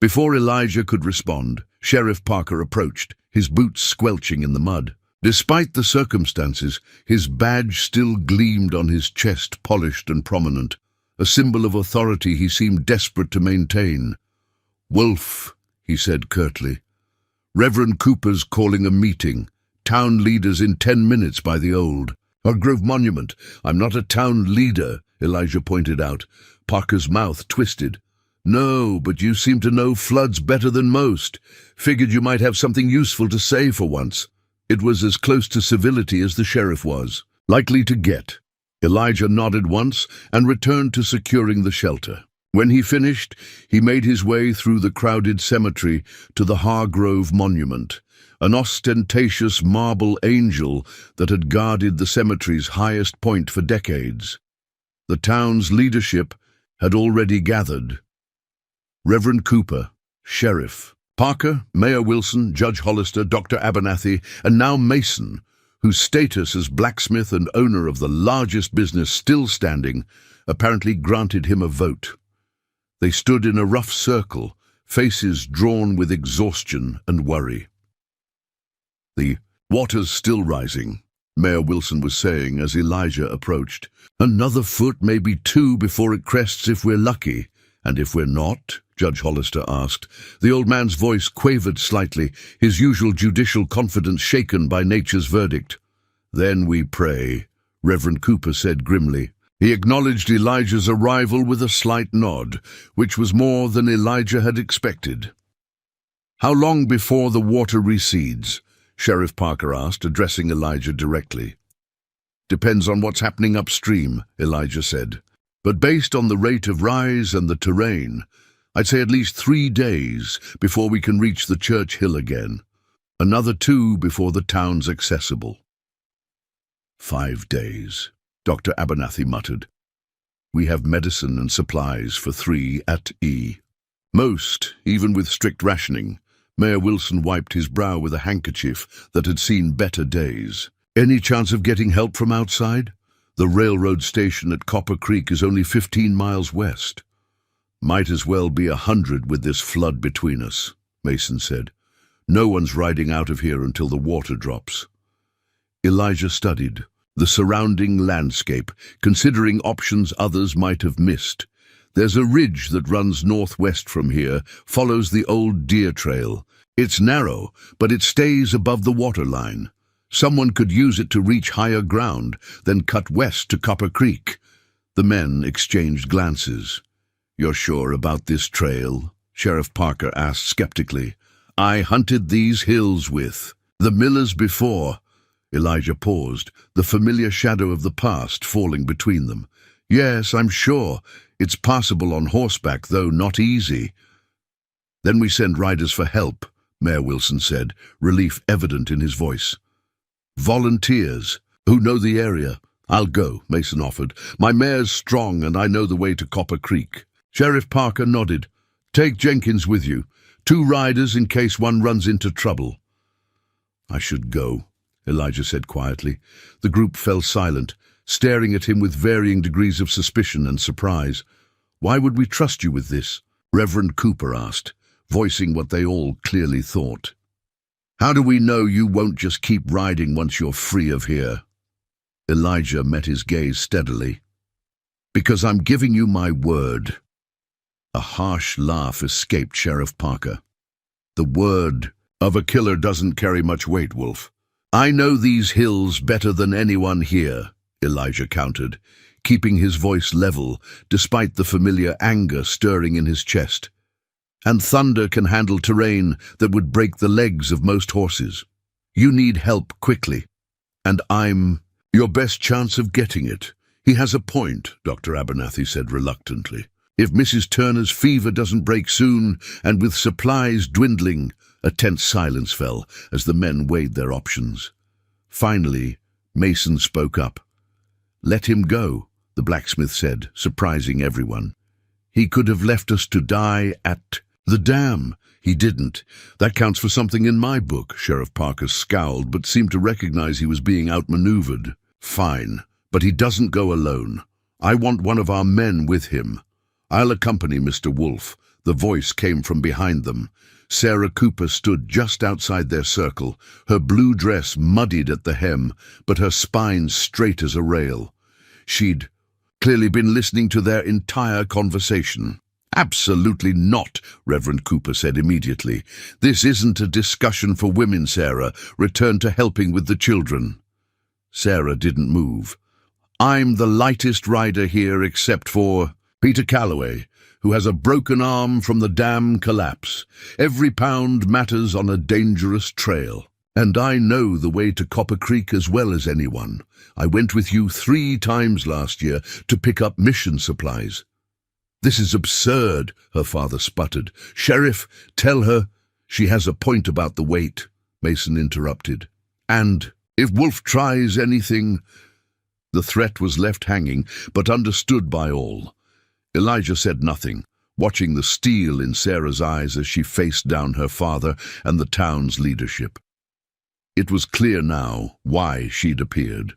Before Elijah could respond, Sheriff Parker approached, his boots squelching in the mud. Despite the circumstances, his badge still gleamed on his chest, polished and prominent, a symbol of authority he seemed desperate to maintain. "Wolfe," he said curtly. "Reverend Cooper's calling a meeting. Town leaders in 10 minutes by the old Grove Monument." "I'm not a town leader," Elijah pointed out. Parker's mouth twisted. "No, but you seem to know floods better than most. Figured you might have something useful to say for once." It was as close to civility as the sheriff was likely to get. Elijah nodded once and returned to securing the shelter. When he finished, he made his way through the crowded cemetery to the Hargrove Monument, an ostentatious marble angel that had guarded the cemetery's highest point for decades. The town's leadership had already gathered. Reverend Cooper, Sheriff, Parker, Mayor Wilson, Judge Hollister, Dr. Abernathy, and now Mason, whose status as blacksmith and owner of the largest business still standing, apparently granted him a vote. They stood in a rough circle, faces drawn with exhaustion and worry. "The water's still rising," Mayor Wilson was saying as Elijah approached. "Another foot, maybe 2 before it crests if we're lucky. And if we're not?" Judge Hollister asked. The old man's voice quavered slightly, his usual judicial confidence shaken by nature's verdict. "Then we pray," Reverend Cooper said grimly. He acknowledged Elijah's arrival with a slight nod, which was more than Elijah had expected. "How long before the water recedes?" Sheriff Parker asked, addressing Elijah directly. "Depends on what's happening upstream," Elijah said. "But based on the rate of rise and the terrain, I'd say at least 3 days before we can reach the church hill again. Another 2 before the town's accessible. 5 days, Dr. Abernathy muttered. We have medicine and supplies for 3 at E. Most, even with strict rationing. Mayor Wilson wiped his brow with a handkerchief that had seen better days. Any chance of getting help from outside? The railroad station at Copper Creek is only 15 miles west. Might as well be 100 with this flood between us, Mason said. No one's riding out of here until the water drops. Elijah studied the surrounding landscape, considering options others might have missed. There's a ridge that runs northwest from here, follows the old deer trail. It's narrow, but it stays above the waterline. Someone could use it to reach higher ground, then cut west to Copper Creek. The men exchanged glances. You're sure about this trail? Sheriff Parker asked skeptically. I hunted these hills with the Millers before. Elijah paused, the familiar shadow of the past falling between them. Yes, I'm sure. It's passable on horseback, though not easy. Then we send riders for help, Mayor Wilson said, relief evident in his voice. Volunteers who know the area. I'll go, Mason offered. My mare's strong and I know the way to Copper Creek. Sheriff Parker nodded. Take Jenkins with you. 2 riders in case one runs into trouble. I should go, Elijah said quietly. The group fell silent, staring at him with varying degrees of suspicion and surprise. Why would we trust you with this? Reverend Cooper asked, voicing what they all clearly thought. How do we know you won't just keep riding once you're free of here? Elijah met his gaze steadily. Because I'm giving you my word. A harsh laugh escaped Sheriff Parker. The word of a killer doesn't carry much weight, Wolf. I know these hills better than anyone here, Elijah countered, keeping his voice level despite the familiar anger stirring in his chest. And Thunder can handle terrain that would break the legs of most horses. You need help quickly, and I'm your best chance of getting it. He has a point, Dr. Abernathy said reluctantly. If Mrs. Turner's fever doesn't break soon, and with supplies dwindling, a tense silence fell as the men weighed their options. Finally, Mason spoke up. Let him go, the blacksmith said, surprising everyone. He could have left us to die at the dam. He didn't. That counts for something in my book. Sheriff Parker scowled, but seemed to recognize he was being outmaneuvered. Fine, but he doesn't go alone. I want one of our men with him. I'll accompany Mr. Wolf. The voice came from behind them. Sarah Cooper stood just outside their circle, her blue dress muddied at the hem, but her spine straight as a rail. She'd clearly been listening to their entire conversation. Absolutely not, Reverend Cooper said immediately. This isn't a discussion for women, Sarah. Return to helping with the children. Sarah didn't move. I'm the lightest rider here except for Peter Calloway, who has a broken arm from the dam collapse. Every pound matters on a dangerous trail. And I know the way to Copper Creek as well as anyone. I went with you 3 times last year to pick up mission supplies. This is absurd, her father sputtered. Sheriff, tell her she has a point about the weight, Mason interrupted. And if Wolf tries anything... The threat was left hanging, but understood by all. Elijah said nothing, watching the steel in Sarah's eyes as she faced down her father and the town's leadership. It was clear now why she'd appeared.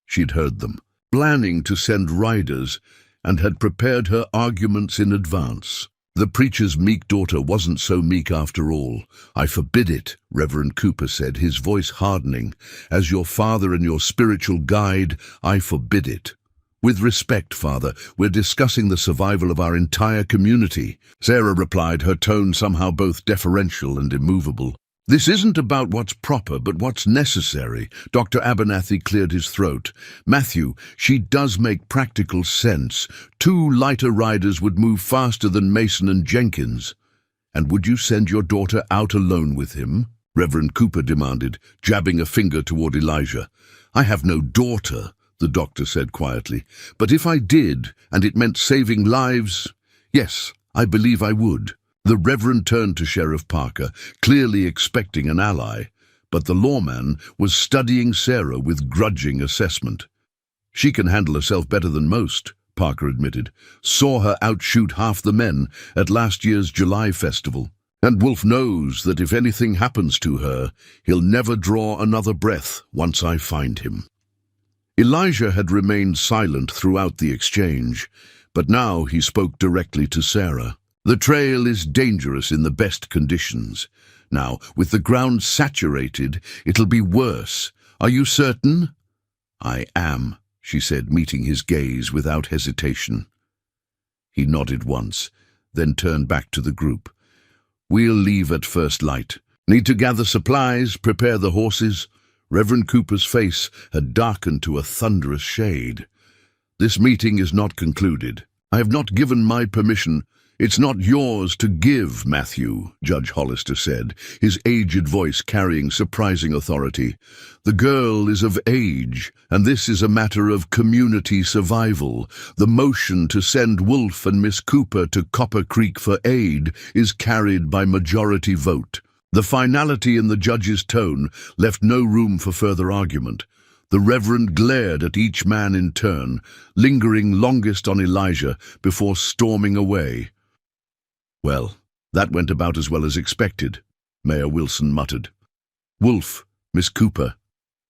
She'd heard them, planning to send riders, and had prepared her arguments in advance. The preacher's meek daughter wasn't so meek after all. I forbid it, Reverend Cooper said, his voice hardening. As your father and your spiritual guide, I forbid it. With respect, Father, we're discussing the survival of our entire community. Sarah replied, her tone somehow both deferential and immovable. This isn't about what's proper, but what's necessary. Dr. Abernathy cleared his throat. Matthew, she does make practical sense. 2 lighter riders would move faster than Mason and Jenkins. And would you send your daughter out alone with him? Reverend Cooper demanded, jabbing a finger toward Elijah. I have no daughter, the doctor said quietly. But if I did, and it meant saving lives, yes, I believe I would. The Reverend turned to Sheriff Parker, clearly expecting an ally, but the lawman was studying Sarah with grudging assessment. She can handle herself better than most, Parker admitted. Saw her outshoot half the men at last year's July festival. And Wolf knows that if anything happens to her, he'll never draw another breath once I find him. Elijah had remained silent throughout the exchange, but now he spoke directly to Sarah. The trail is dangerous in the best conditions. Now, with the ground saturated, it'll be worse. Are you certain? I am, she said, meeting his gaze without hesitation. He nodded once, then turned back to the group. We'll leave at first light. Need to gather supplies, prepare the horses. Reverend Cooper's face had darkened to a thunderous shade. This meeting is not concluded. I have not given my permission. It's not yours to give, Matthew, Judge Hollister said, his aged voice carrying surprising authority. The girl is of age, and this is a matter of community survival. The motion to send Wolf and Miss Cooper to Copper Creek for aid is carried by majority vote. The finality in the judge's tone left no room for further argument. The Reverend glared at each man in turn, lingering longest on Elijah before storming away. Well, that went about as well as expected, Mayor Wilson muttered. Wolf, Miss Cooper,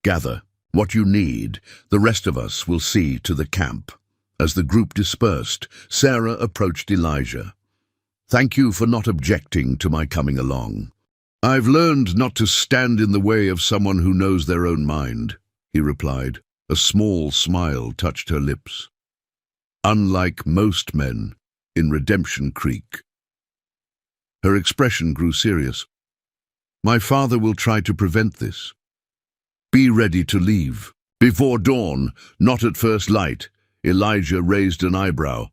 gather what you need. The rest of us will see to the camp. As the group dispersed, Sarah approached Elijah. Thank you for not objecting to my coming along. I've learned not to stand in the way of someone who knows their own mind, he replied. A small smile touched her lips. Unlike most men in Redemption Creek. Her expression grew serious. My father will try to prevent this. Be ready to leave. Before dawn, not at first light, Elijah raised an eyebrow.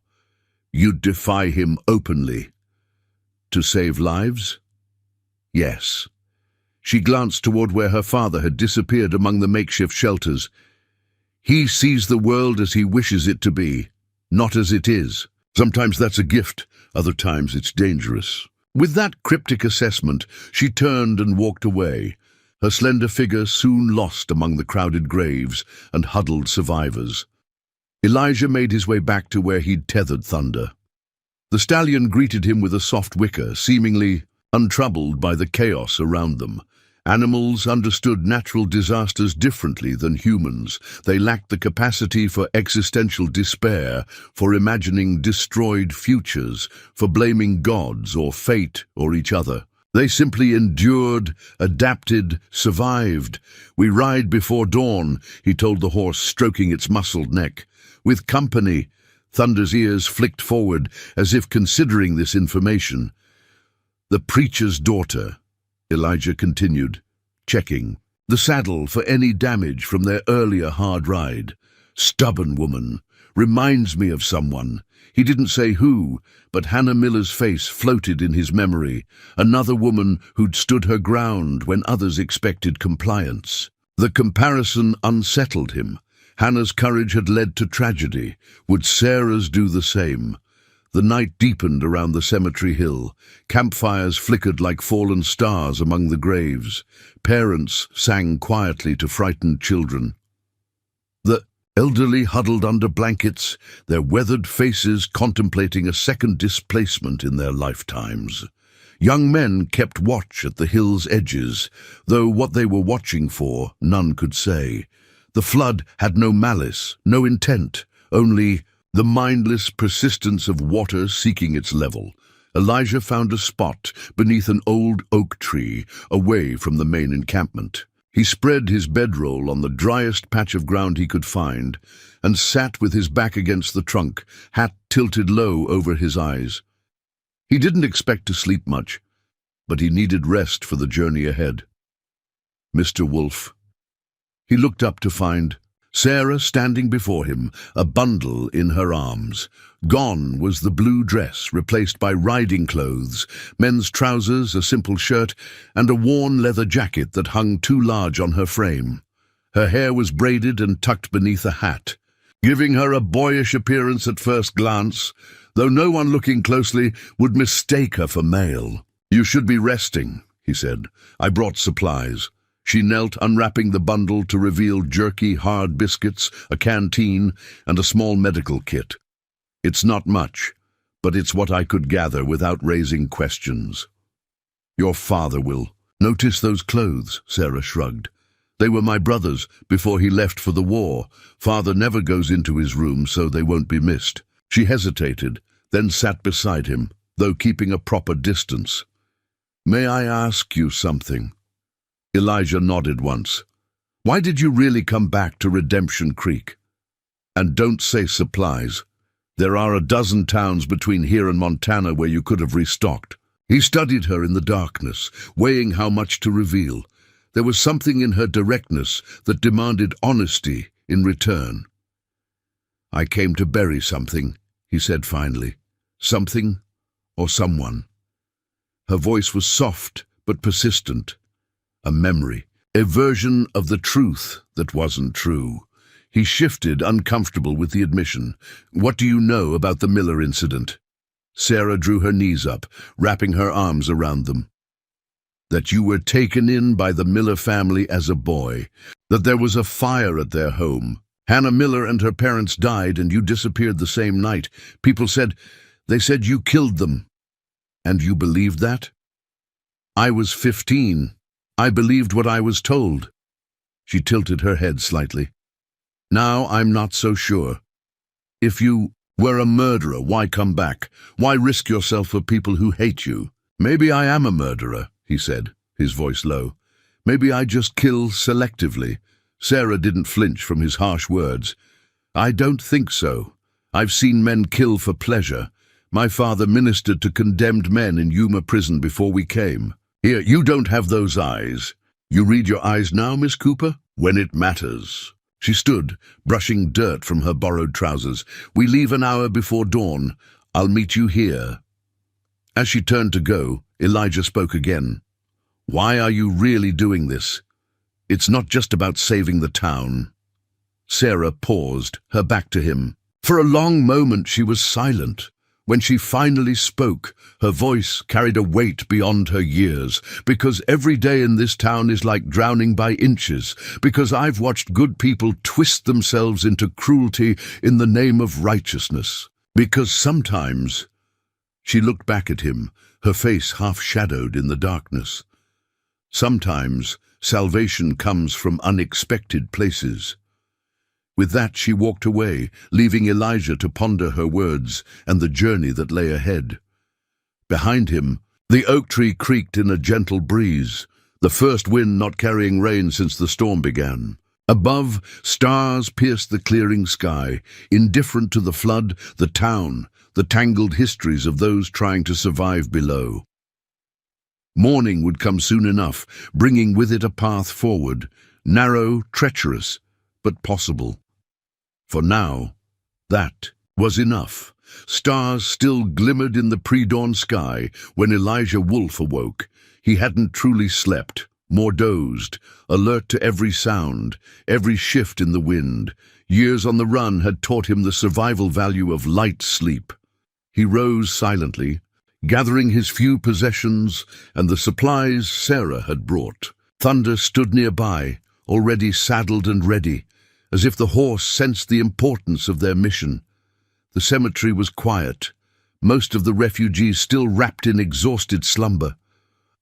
You'd defy him openly. To save lives? Yes. She glanced toward where her father had disappeared among the makeshift shelters. He sees the world as he wishes it to be, not as it is. Sometimes that's a gift, other times it's dangerous. With that cryptic assessment, she turned and walked away, her slender figure soon lost among the crowded graves and huddled survivors. Elijah made his way back to where he'd tethered Thunder. The stallion greeted him with a soft whicker, seemingly untroubled by the chaos around them. Animals understood natural disasters differently than humans. They lacked the capacity for existential despair, for imagining destroyed futures, for blaming gods or fate or each other. They simply endured, adapted, survived. We ride before dawn, he told the horse, stroking its muscled neck. With company. Thunder's ears flicked forward, as if considering this information. The preacher's daughter, Elijah continued, checking the saddle for any damage from their earlier hard ride. Stubborn woman. Reminds me of someone. He didn't say who, but Hannah Miller's face floated in his memory, another woman who'd stood her ground when others expected compliance. The comparison unsettled him. Hannah's courage had led to tragedy. Would Sarah's do the same? The night deepened around the cemetery hill. Campfires flickered like fallen stars among the graves. Parents sang quietly to frightened children. The elderly huddled under blankets, their weathered faces contemplating a second displacement in their lifetimes. Young men kept watch at the hill's edges, though what they were watching for, none could say. The flood had no malice, no intent, only the mindless persistence of water seeking its level. Elijah found a spot beneath an old oak tree, away from the main encampment. He spread his bedroll on the driest patch of ground he could find, and sat with his back against the trunk, hat tilted low over his eyes. He didn't expect to sleep much, but he needed rest for the journey ahead. Mr. Wolf. He looked up to find Sarah standing before him, a bundle in her arms. Gone was the blue dress, replaced by riding clothes, men's trousers, a simple shirt, and a worn leather jacket that hung too large on her frame. Her hair was braided and tucked beneath a hat, giving her a boyish appearance at first glance. though no one looking closely would mistake her for male. "You should be resting," he said. "I brought supplies." She knelt, unwrapping the bundle to reveal jerky, hard biscuits, a canteen, and a small medical kit. "It's not much, but it's what I could gather without raising questions." "Your father will." "Notice those clothes," Sarah shrugged. "They were my brother's before he left for the war. Father never goes into his room, so they won't be missed." She hesitated, then sat beside him, though keeping a proper distance. "May I ask you something?" Elijah nodded once. "Why did you really come back to Redemption Creek? And don't say supplies. There are a dozen towns between here and Montana where you could have restocked." He studied her in the darkness, weighing how much to reveal. There was something in her directness that demanded honesty in return. "I came to bury something," he said finally. "Something or someone." Her voice was soft but persistent. A memory, a version of the truth that wasn't true. He shifted, uncomfortable with the admission. "What do you know about the Miller incident?" Sarah drew her knees up, wrapping her arms around them. "That you were taken in by the Miller family as a boy. That there was a fire at their home. Hannah Miller and her parents died and you disappeared the same night. People said you killed them. And you believed that?" "I was 15. I believed what I was told." She tilted her head slightly. "Now I'm not so sure. If you were a murderer, why come back? Why risk yourself for people who hate you?" "Maybe I am a murderer," he said, his voice low. "Maybe I just kill selectively." Sarah didn't flinch from his harsh words. "I don't think so. I've seen men kill for pleasure. My father ministered to condemned men in Yuma prison before we came. Here, you don't have those eyes. You read your eyes now, Miss Cooper? When it matters." She stood, brushing dirt from her borrowed trousers. "We leave an hour before dawn. I'll meet you here." As she turned to go, Elijah spoke again. "Why are you really doing this? It's not just about saving the town." Sarah paused, her back to him. For a long moment she was silent. When she finally spoke, her voice carried a weight beyond her years. "Because every day in this town is like drowning by inches. Because I've watched good people twist themselves into cruelty in the name of righteousness. Because sometimes—" She looked back at him, her face half-shadowed in the darkness. "Sometimes salvation comes from unexpected places." With that she walked away, leaving Elijah to ponder her words and the journey that lay ahead. Behind him, the oak tree creaked in a gentle breeze, the first wind not carrying rain since the storm began. Above, stars pierced the clearing sky, indifferent to the flood, the town, the tangled histories of those trying to survive below. Morning would come soon enough, bringing with it a path forward, narrow, treacherous, but possible. For now, that was enough. Stars still glimmered in the pre-dawn sky when Elijah Wolfe awoke. He hadn't truly slept, more dozed, alert to every sound, every shift in the wind. Years on the run had taught him the survival value of light sleep. He rose silently, gathering his few possessions and the supplies Sarah had brought. Thunder stood nearby, already saddled and ready, as if the horse sensed the importance of their mission. The cemetery was quiet, most of the refugees still wrapped in exhausted slumber.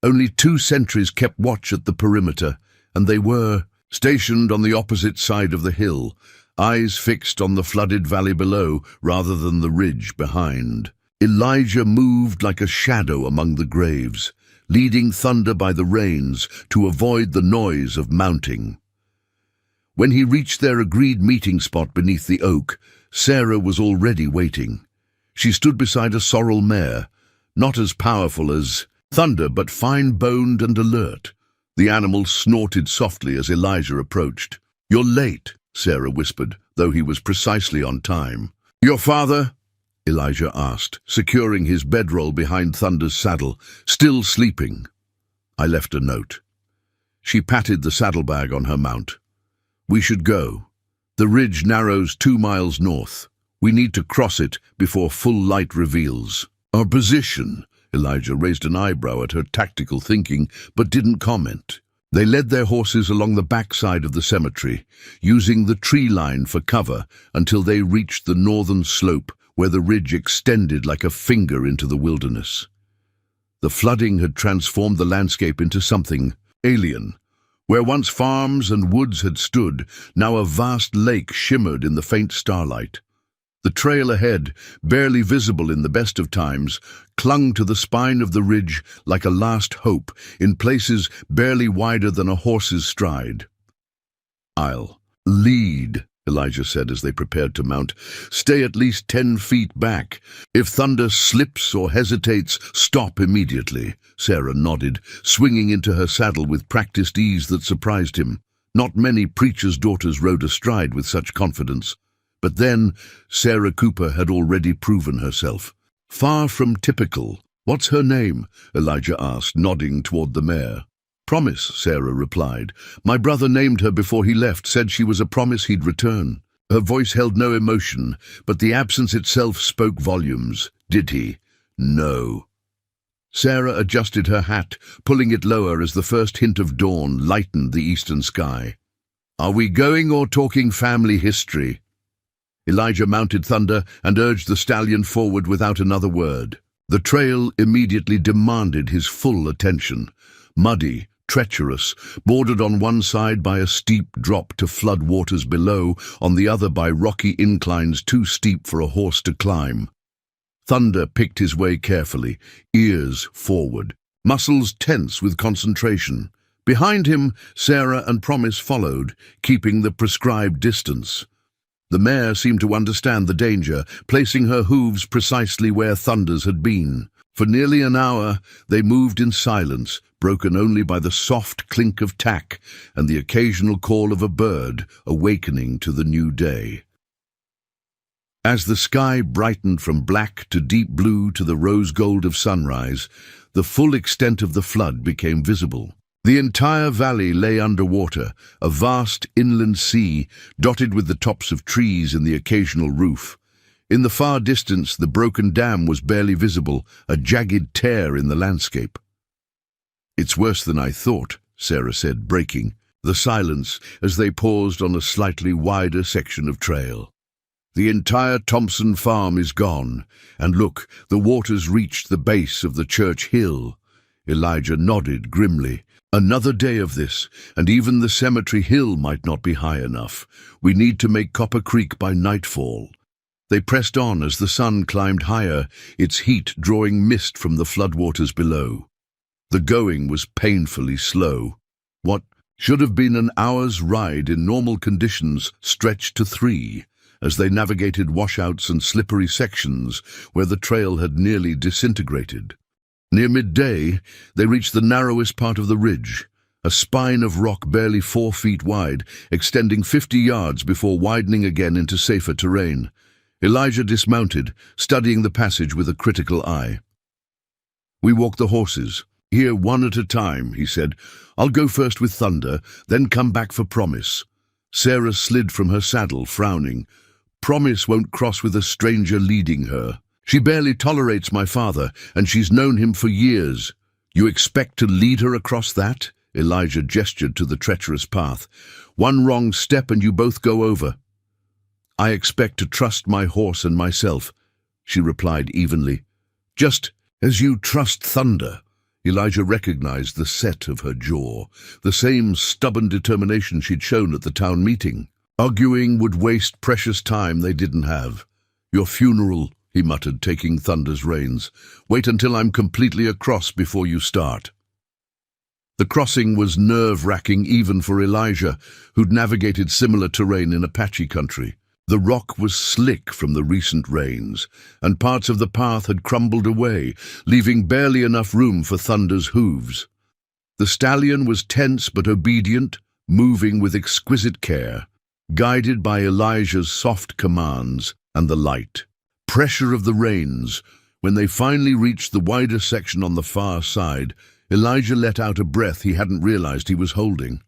Only 2 sentries kept watch at the perimeter, and they were stationed on the opposite side of the hill, eyes fixed on the flooded valley below rather than the ridge behind. Elijah moved like a shadow among the graves, leading Thunder by the reins to avoid the noise of mounting. When he reached their agreed meeting spot beneath the oak, Sarah was already waiting. She stood beside a sorrel mare, not as powerful as Thunder, but fine-boned and alert. The animal snorted softly as Elijah approached. "You're late," Sarah whispered, though he was precisely on time. "Your father?" Elijah asked, securing his bedroll behind Thunder's saddle, still sleeping. "I left a note." She patted the saddlebag on her mount. "We should go. The ridge narrows 2 miles north. We need to cross it before full light reveals our position. Elijah raised an eyebrow at her tactical thinking, but didn't comment. They led their horses along the backside of the cemetery, using the tree line for cover until they reached the northern slope where the ridge extended like a finger into the wilderness. The flooding had transformed the landscape into something alien. Where once farms and woods had stood, now a vast lake shimmered in the faint starlight. The trail ahead, barely visible in the best of times, clung to the spine of the ridge like a last hope, in places barely wider than a horse's stride. "I'll lead," Elijah said as they prepared to mount. "Stay at least 10 feet back. If Thunder slips or hesitates, stop immediately." Sarah nodded, swinging into her saddle with practiced ease that surprised him. Not many preachers' daughters rode astride with such confidence. But then, Sarah Cooper had already proven herself. Far from typical. "What's her name?" Elijah asked, nodding toward the mare. "Promise," Sarah replied. "My brother named her before he left, said she was a promise he'd return." Her voice held no emotion, but the absence itself spoke volumes. Did he? No. Sarah adjusted her hat, pulling it lower as the first hint of dawn lightened the eastern sky. "Are we going or talking family history?" Elijah mounted Thunder and urged the stallion forward without another word. The trail immediately demanded his full attention. Muddy, treacherous, bordered on one side by a steep drop to flood waters below, on the other by rocky inclines too steep for a horse to climb. Thunder picked his way carefully, ears forward, muscles tense with concentration. Behind him, Sarah and Promise followed, keeping the prescribed distance. The mare seemed to understand the danger, placing her hooves precisely where Thunder's had been. For nearly an hour, they moved in silence, broken only by the soft clink of tack and the occasional call of a bird awakening to the new day. As the sky brightened from black to deep blue to the rose gold of sunrise, the full extent of the flood became visible. The entire valley lay underwater, a vast inland sea dotted with the tops of trees and the occasional roof. In the far distance, the broken dam was barely visible, a jagged tear in the landscape. "It's worse than I thought," Sarah said, breaking the silence as they paused on a slightly wider section of trail. "The entire Thompson farm is gone, and look, the water's reached the base of the church hill." Elijah nodded grimly. "Another day of this, and even the cemetery hill might not be high enough. We need to make Copper Creek by nightfall." They pressed on as the sun climbed higher, its heat drawing mist from the floodwaters below. The going was painfully slow. What should have been an hour's ride in normal conditions stretched to 3, as they navigated washouts and slippery sections where the trail had nearly disintegrated. Near midday, they reached the narrowest part of the ridge, a spine of rock barely 4 feet wide, extending 50 yards before widening again into safer terrain. Elijah dismounted, studying the passage with a critical eye. "We walk the horses, here one at a time," he said. "I'll go first with Thunder, then come back for Promise." Sarah slid from her saddle, frowning. "Promise won't cross with a stranger leading her. She barely tolerates my father, and she's known him for years." "You expect to lead her across that?" Elijah gestured to the treacherous path. "One wrong step and you both go over." "I expect to trust my horse and myself," she replied evenly. "Just as you trust Thunder." Elijah recognized the set of her jaw, the same stubborn determination she'd shown at the town meeting. Arguing would waste precious time they didn't have. "Your funeral," he muttered, taking Thunder's reins. "Wait until I'm completely across before you start." The crossing was nerve-wracking even for Elijah, who'd navigated similar terrain in Apache country. The rock was slick from the recent rains, and parts of the path had crumbled away, leaving barely enough room for Thunder's hooves. The stallion was tense but obedient, moving with exquisite care, guided by Elijah's soft commands and the light pressure of the reins. When they finally reached the wider section on the far side, Elijah let out a breath he hadn't realized he was holding.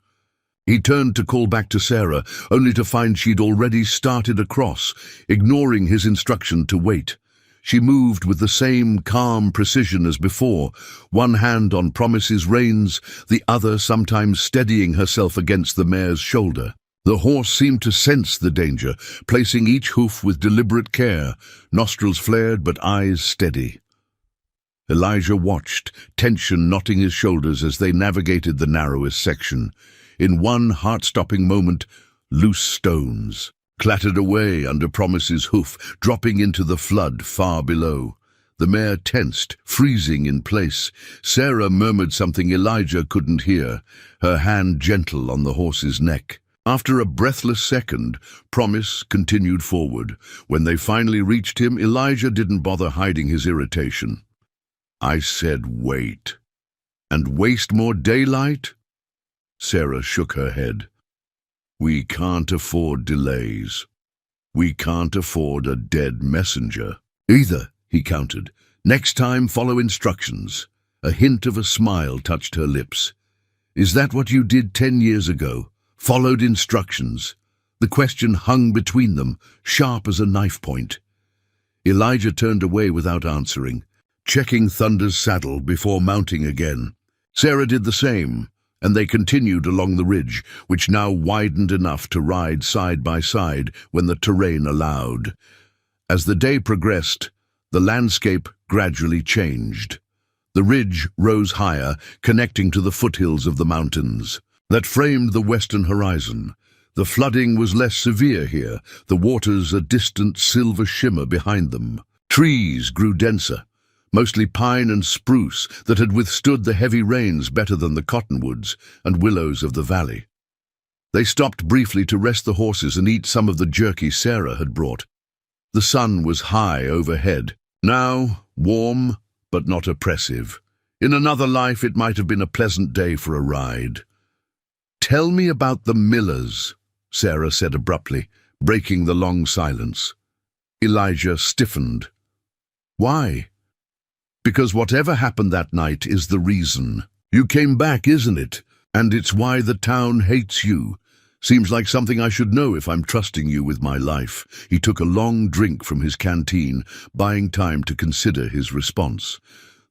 He turned to call back to Sarah, only to find she'd already started across, ignoring his instruction to wait. She moved with the same calm precision as before, one hand on Promise's reins, the other sometimes steadying herself against the mare's shoulder. The horse seemed to sense the danger, placing each hoof with deliberate care, nostrils flared but eyes steady. Elijah watched, tension knotting his shoulders as they navigated the narrowest section. In one heart-stopping moment, loose stones clattered away under Promise's hoof, dropping into the flood far below. The mare tensed, freezing in place. Sarah murmured something Elijah couldn't hear, her hand gentle on the horse's neck. After a breathless second, Promise continued forward. When they finally reached him, Elijah didn't bother hiding his irritation. "I said wait. And waste more daylight?" Sarah shook her head. "We can't afford delays. We can't afford a dead messenger." "Either," he countered. "Next time, follow instructions." A hint of a smile touched her lips. "Is that what you did 10 years ago? Followed instructions?" The question hung between them, sharp as a knife point. Elijah turned away without answering, checking Thunder's saddle before mounting again. Sarah did the same, and they continued along the ridge, which now widened enough to ride side by side when the terrain allowed. As the day progressed, the landscape gradually changed. The ridge rose higher, connecting to the foothills of the mountains that framed the western horizon. The flooding was less severe here, the waters a distant silver shimmer behind them. Trees grew denser, mostly pine and spruce that had withstood the heavy rains better than the cottonwoods and willows of the valley. They stopped briefly to rest the horses and eat some of the jerky Sarah had brought. The sun was high overhead, now warm but not oppressive. In another life it might have been a pleasant day for a ride. "Tell me about the Millers," Sarah said abruptly, breaking the long silence. Elijah stiffened. "Why?" "Because whatever happened that night is the reason. You came back, isn't it? And it's why the town hates you. Seems like something I should know if I'm trusting you with my life." He took a long drink from his canteen, buying time to consider his response.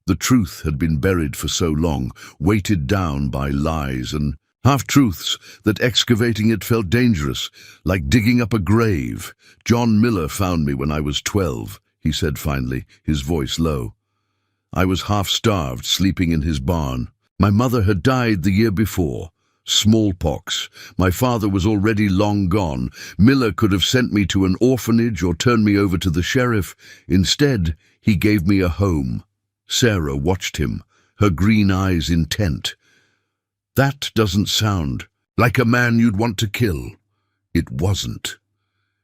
The truth had been buried for so long, weighted down by lies and half-truths, that excavating it felt dangerous, like digging up a grave. "John Miller found me when I was 12, he said finally, his voice low. "I was half-starved, sleeping in his barn. My mother had died the year before. Smallpox. My father was already long gone. Miller could have sent me to an orphanage or turned me over to the sheriff. Instead, he gave me a home." Sarah watched him, her green eyes intent. "That doesn't sound like a man you'd want to kill." It wasn't.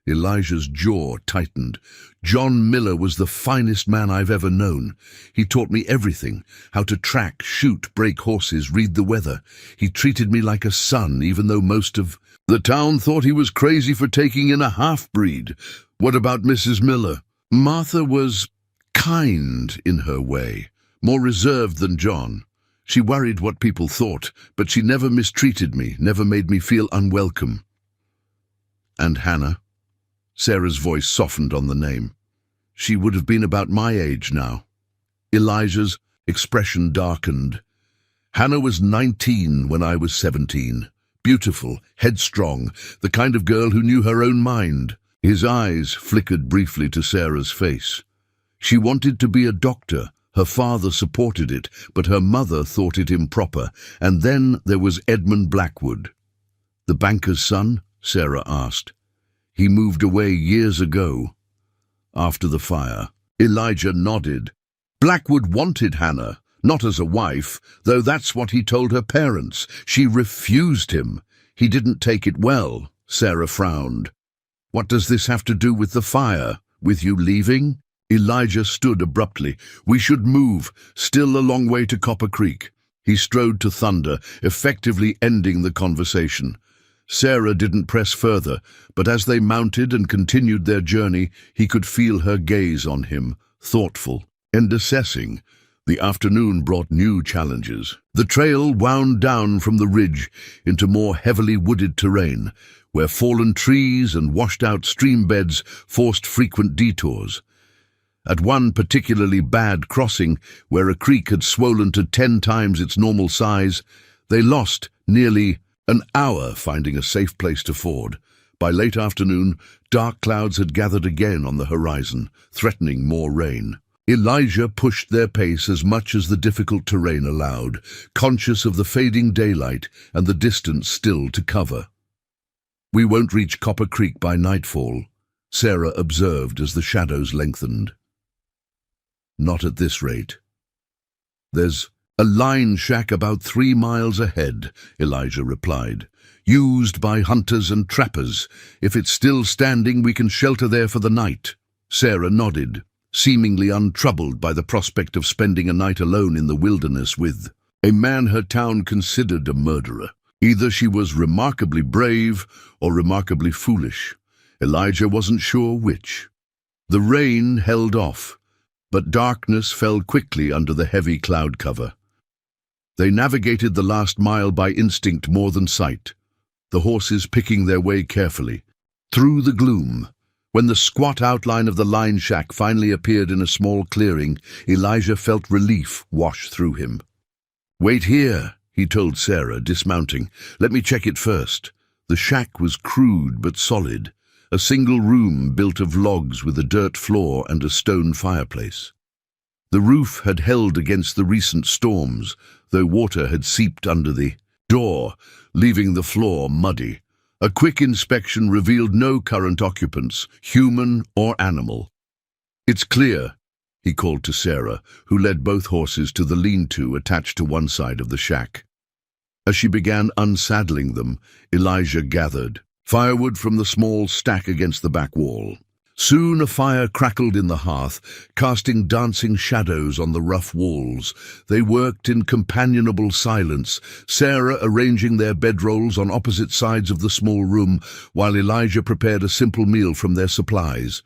Elijah's jaw tightened. "John Miller was the finest man I've ever known. He taught me everything, how to track, shoot, break horses, read the weather. He treated me like a son, even though most of the town thought he was crazy for taking in a half-breed." "What about Mrs. Miller?" "Martha was kind in her way, more reserved than John. She worried what people thought, but she never mistreated me, never made me feel unwelcome." "And Hannah?" Sarah's voice softened on the name. "She would have been about my age now." Elijah's expression darkened. "Hannah was 19 when I was 17. Beautiful, headstrong, the kind of girl who knew her own mind." His eyes flickered briefly to Sarah's face. "She wanted to be a doctor. Her father supported it, but her mother thought it improper. And then there was Edmund Blackwood." "The banker's son?" Sarah asked. "He moved away years ago, after the fire." Elijah nodded. "Blackwood wanted Hannah, not as a wife, though that's what he told her parents. She refused him. He didn't take it well." Sarah frowned. "What does this have to do with the fire? With you leaving?" Elijah stood abruptly. "We should move. Still a long way to Copper Creek." He strode to Thunder, effectively ending the conversation. Sarah didn't press further, but as they mounted and continued their journey, he could feel her gaze on him, thoughtful and assessing. The afternoon brought new challenges. The trail wound down from the ridge into more heavily wooded terrain, where fallen trees and washed-out stream beds forced frequent detours. At one particularly bad crossing, where a creek had swollen to 10 times its normal size, they lost nearly an hour finding a safe place to ford. By late afternoon, dark clouds had gathered again on the horizon, threatening more rain. Elijah pushed their pace as much as the difficult terrain allowed, conscious of the fading daylight and the distance still to cover. "We won't reach Copper Creek by nightfall," Sarah observed as the shadows lengthened. "Not at this rate." "There's a line shack about 3 miles ahead," Elijah replied. "Used by hunters and trappers. If it's still standing, we can shelter there for the night." Sarah nodded, seemingly untroubled by the prospect of spending a night alone in the wilderness with a man her town considered a murderer. Either she was remarkably brave or remarkably foolish. Elijah wasn't sure which. The rain held off, but darkness fell quickly under the heavy cloud cover. They navigated the last mile by instinct more than sight, the horses picking their way carefully. Through the gloom, when the squat outline of the line shack finally appeared in a small clearing, Elijah felt relief wash through him. "Wait here," he told Sarah, dismounting. "Let me check it first." The shack was crude but solid, a single room built of logs with a dirt floor and a stone fireplace. The roof had held against the recent storms, though water had seeped under the door, leaving the floor muddy. A quick inspection revealed no current occupants, human or animal. "It's clear," he called to Sarah, who led both horses to the lean-to attached to one side of the shack. As she began unsaddling them, Elijah gathered firewood from the small stack against the back wall. Soon a fire crackled in the hearth, casting dancing shadows on the rough walls. They worked in companionable silence, Sarah arranging their bedrolls on opposite sides of the small room, while Elijah prepared a simple meal from their supplies.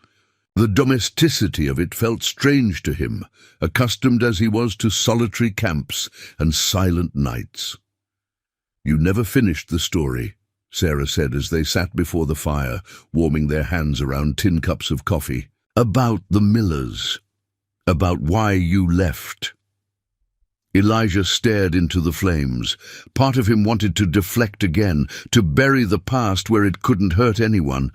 The domesticity of it felt strange to him, accustomed as he was to solitary camps and silent nights. "You never finished the story," Sarah said as they sat before the fire, warming their hands around tin cups of coffee. "About the Millers. About why you left." Elijah stared into the flames. Part of him wanted to deflect again, to bury the past where it couldn't hurt anyone.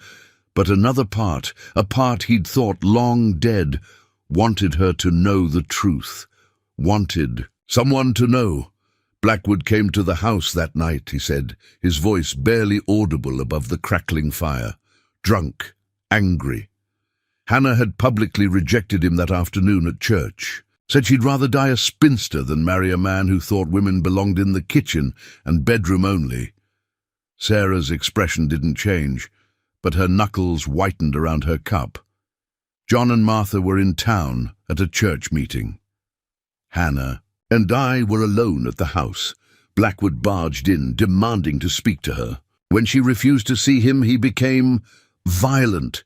But another part, a part he'd thought long dead, wanted her to know the truth. Wanted someone to know. "Blackwood came to the house that night," he said, his voice barely audible above the crackling fire. "Drunk, angry. Hannah had publicly rejected him that afternoon at church. Said she'd rather die a spinster than marry a man who thought women belonged in the kitchen and bedroom only." Sarah's expression didn't change, but her knuckles whitened around her cup. "John and Martha were in town at a church meeting. Hannah and I were alone at the house. Blackwood barged in, demanding to speak to her. When she refused to see him, he became violent."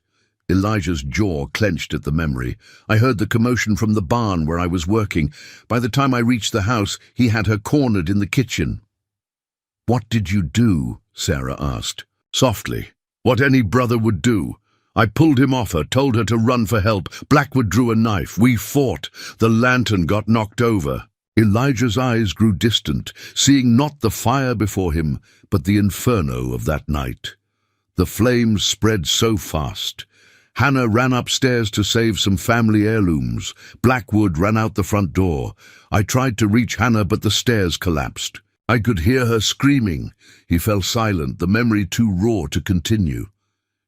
Elijah's jaw clenched at the memory. "I heard the commotion from the barn where I was working. By the time I reached the house, he had her cornered in the kitchen." "What did you do?" Sarah asked. Softly, what any brother would do. "I pulled him off her, told her to run for help. Blackwood drew a knife. We fought. The lantern got knocked over." Elijah's eyes grew distant, seeing not the fire before him, but the inferno of that night. The flames spread so fast. Hannah ran upstairs to save some family heirlooms. Blackwood ran out the front door. I tried to reach Hannah, but the stairs collapsed. I could hear her screaming. He fell silent, the memory too raw to continue.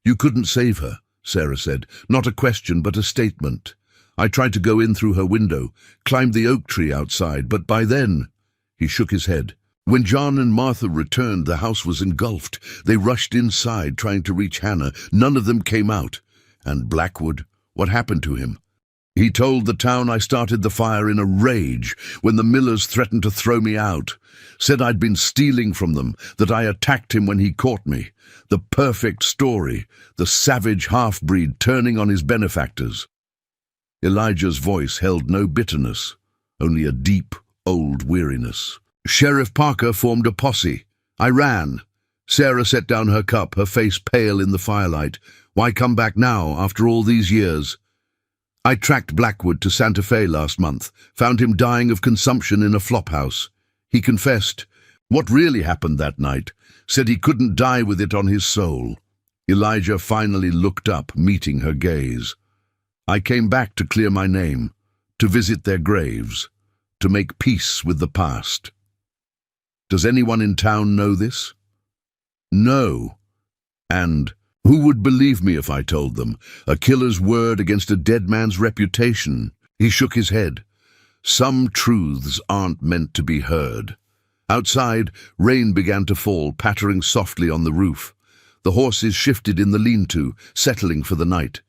"You couldn't save her," Sarah said. "Not a question, but a statement. I tried to go in through her window, climbed the oak tree outside, but by then—" He shook his head. "When John and Martha returned, the house was engulfed. They rushed inside, trying to reach Hannah. None of them came out. And Blackwood, what happened to him? He told the town I started the fire in a rage when the Millers threatened to throw me out. Said I'd been stealing from them, that I attacked him when he caught me. The perfect story, the savage half-breed turning on his benefactors." Elijah's voice held no bitterness, only a deep, old weariness. Sheriff Parker formed a posse. I ran. Sarah set down her cup, her face pale in the firelight. Why come back now, after all these years? I tracked Blackwood to Santa Fe last month, found him dying of consumption in a flophouse. He confessed. What really happened that night? Said he couldn't die with it on his soul. Elijah finally looked up, meeting her gaze. I came back to clear my name, to visit their graves, to make peace with the past. Does anyone in town know this? No. And who would believe me if I told them? A killer's word against a dead man's reputation. He shook his head. Some truths aren't meant to be heard. Outside, rain began to fall, pattering softly on the roof. The horses shifted in the lean-to, settling for the night.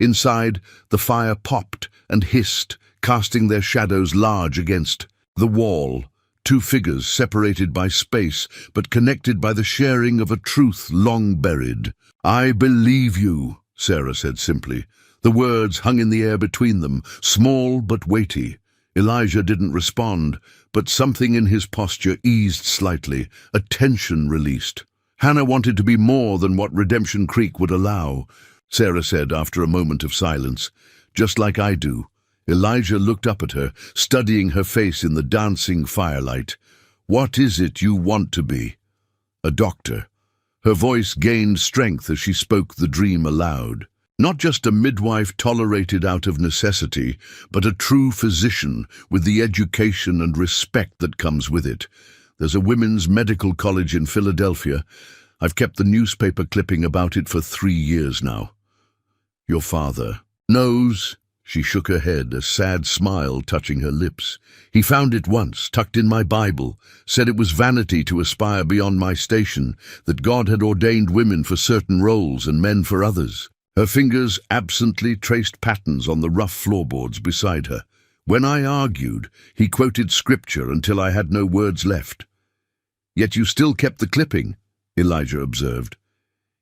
Inside, the fire popped and hissed, casting their shadows large against the wall. Two figures separated by space, but connected by the sharing of a truth long buried. I believe you, Sarah said simply. The words hung in the air between them, small but weighty. Elijah didn't respond, but something in his posture eased slightly, a tension released. Hannah wanted to be more than what Redemption Creek would allow, Sarah said after a moment of silence. Just like I do. Elijah looked up at her, studying her face in the dancing firelight. What is it you want to be? A doctor. Her voice gained strength as she spoke the dream aloud. Not just a midwife tolerated out of necessity, but a true physician with the education and respect that comes with it. There's a women's medical college in Philadelphia. I've kept the newspaper clipping about it for 3 years now. Your father knows. She shook her head, a sad smile touching her lips. He found it once, tucked in my Bible, said it was vanity to aspire beyond my station, that God had ordained women for certain roles and men for others. Her fingers absently traced patterns on the rough floorboards beside her. When I argued, he quoted scripture until I had no words left. Yet you still kept the clipping, Elijah observed.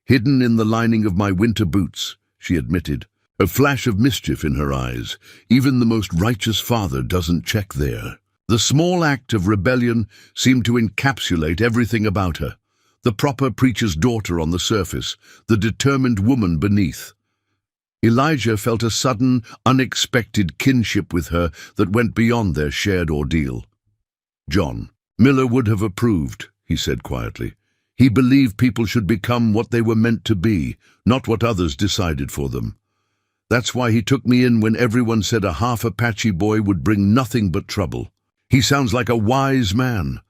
Hidden in the lining of my winter boots, she admitted. A flash of mischief in her eyes. Even the most righteous father doesn't check there. The small act of rebellion seemed to encapsulate everything about her. The proper preacher's daughter on the surface, the determined woman beneath. Elijah felt a sudden, unexpected kinship with her that went beyond their shared ordeal. John Miller would have approved, he said quietly. He believed people should become what they were meant to be, not what others decided for them. That's why he took me in when everyone said a half Apache boy would bring nothing but trouble. He sounds like a wise man.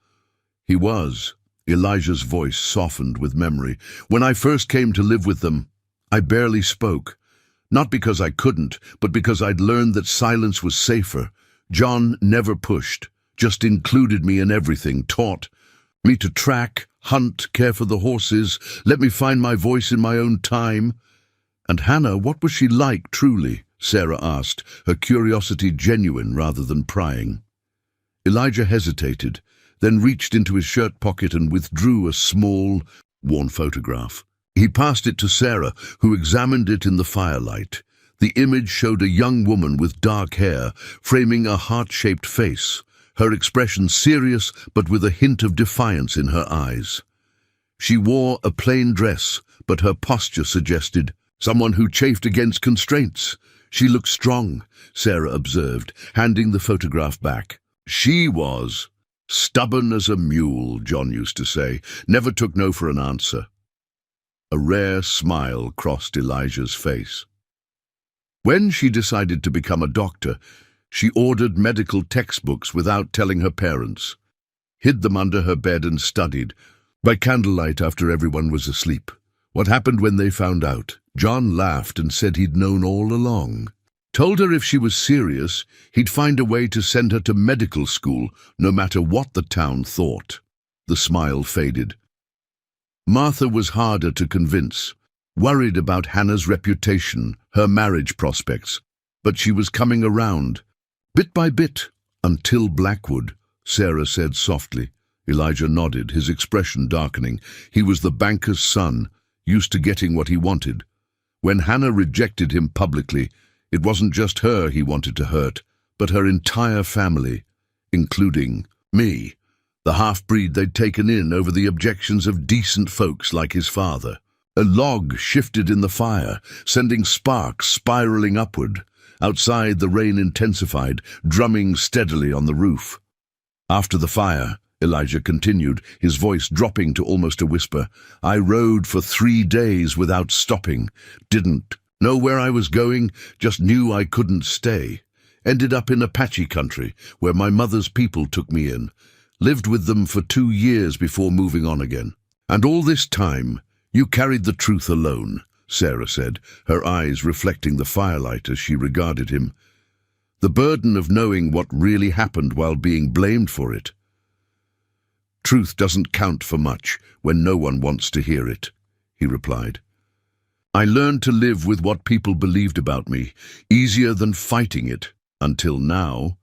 He was. Elijah's voice softened with memory. When I first came to live with them, I barely spoke. Not because I couldn't, but because I'd learned that silence was safer. John never pushed, just included me in everything, taught me to track, hunt, care for the horses, let me find my voice in my own time. And Hannah, what was she like, truly? Sarah asked, her curiosity genuine rather than prying. Elijah hesitated, then reached into his shirt pocket and withdrew a small, worn photograph. He passed it to Sarah, who examined it in the firelight. The image showed a young woman with dark hair, framing a heart-shaped face, her expression serious but with a hint of defiance in her eyes. She wore a plain dress, but her posture suggested someone who chafed against constraints. She looked strong, Sarah observed, handing the photograph back. She was stubborn as a mule, John used to say, never took no for an answer. A rare smile crossed Elijah's face. When she decided to become a doctor, she ordered medical textbooks without telling her parents, hid them under her bed and studied, by candlelight after everyone was asleep. What happened when they found out? John laughed and said he'd known all along. Told her if she was serious, he'd find a way to send her to medical school, no matter what the town thought. The smile faded. Martha was harder to convince, worried about Hannah's reputation, her marriage prospects. But she was coming around, bit by bit, until Blackwood, Sarah said softly. Elijah nodded, his expression darkening. He was the banker's son, used to getting what he wanted. When Hannah rejected him publicly, it wasn't just her he wanted to hurt, but her entire family, including me, the half-breed they'd taken in over the objections of decent folks like his father. A log shifted in the fire, sending sparks spiraling upward. Outside, the rain intensified, drumming steadily on the roof. After the fire, Elijah continued, his voice dropping to almost a whisper, I rode for 3 days without stopping. Didn't know where I was going, just knew I couldn't stay. Ended up in Apache country, where my mother's people took me in. Lived with them for 2 years before moving on again. And all this time, you carried the truth alone, Sarah said, her eyes reflecting the firelight as she regarded him. The burden of knowing what really happened while being blamed for it. Truth doesn't count for much when no one wants to hear it, he replied. I learned to live with what people believed about me, easier than fighting it, until now.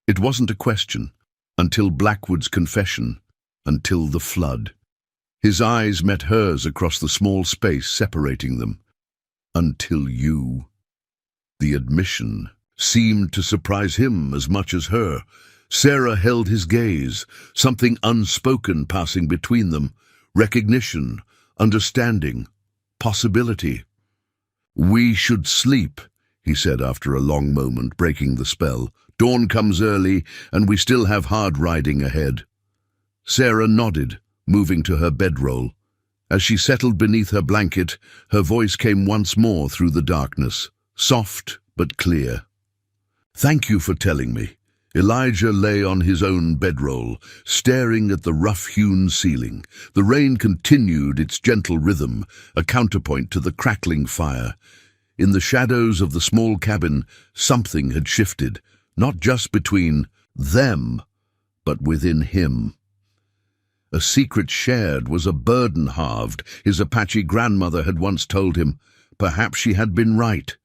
It wasn't a question, until Blackwood's confession, until the flood. His eyes met hers across the small space separating them. Until you. The admission seemed to surprise him as much as her. Sarah held his gaze, something unspoken passing between them. Recognition, understanding, possibility. We should sleep, he said after a long moment, breaking the spell. Dawn comes early, and we still have hard riding ahead. Sarah nodded, moving to her bedroll. As she settled beneath her blanket, her voice came once more through the darkness, soft but clear. Thank you for telling me. Elijah lay on his own bedroll, staring at the rough-hewn ceiling. The rain continued its gentle rhythm, a counterpoint to the crackling fire. In the shadows of the small cabin, something had shifted, not just between them, but within him. A secret shared was a burden halved, his Apache grandmother had once told him. Perhaps she had been right.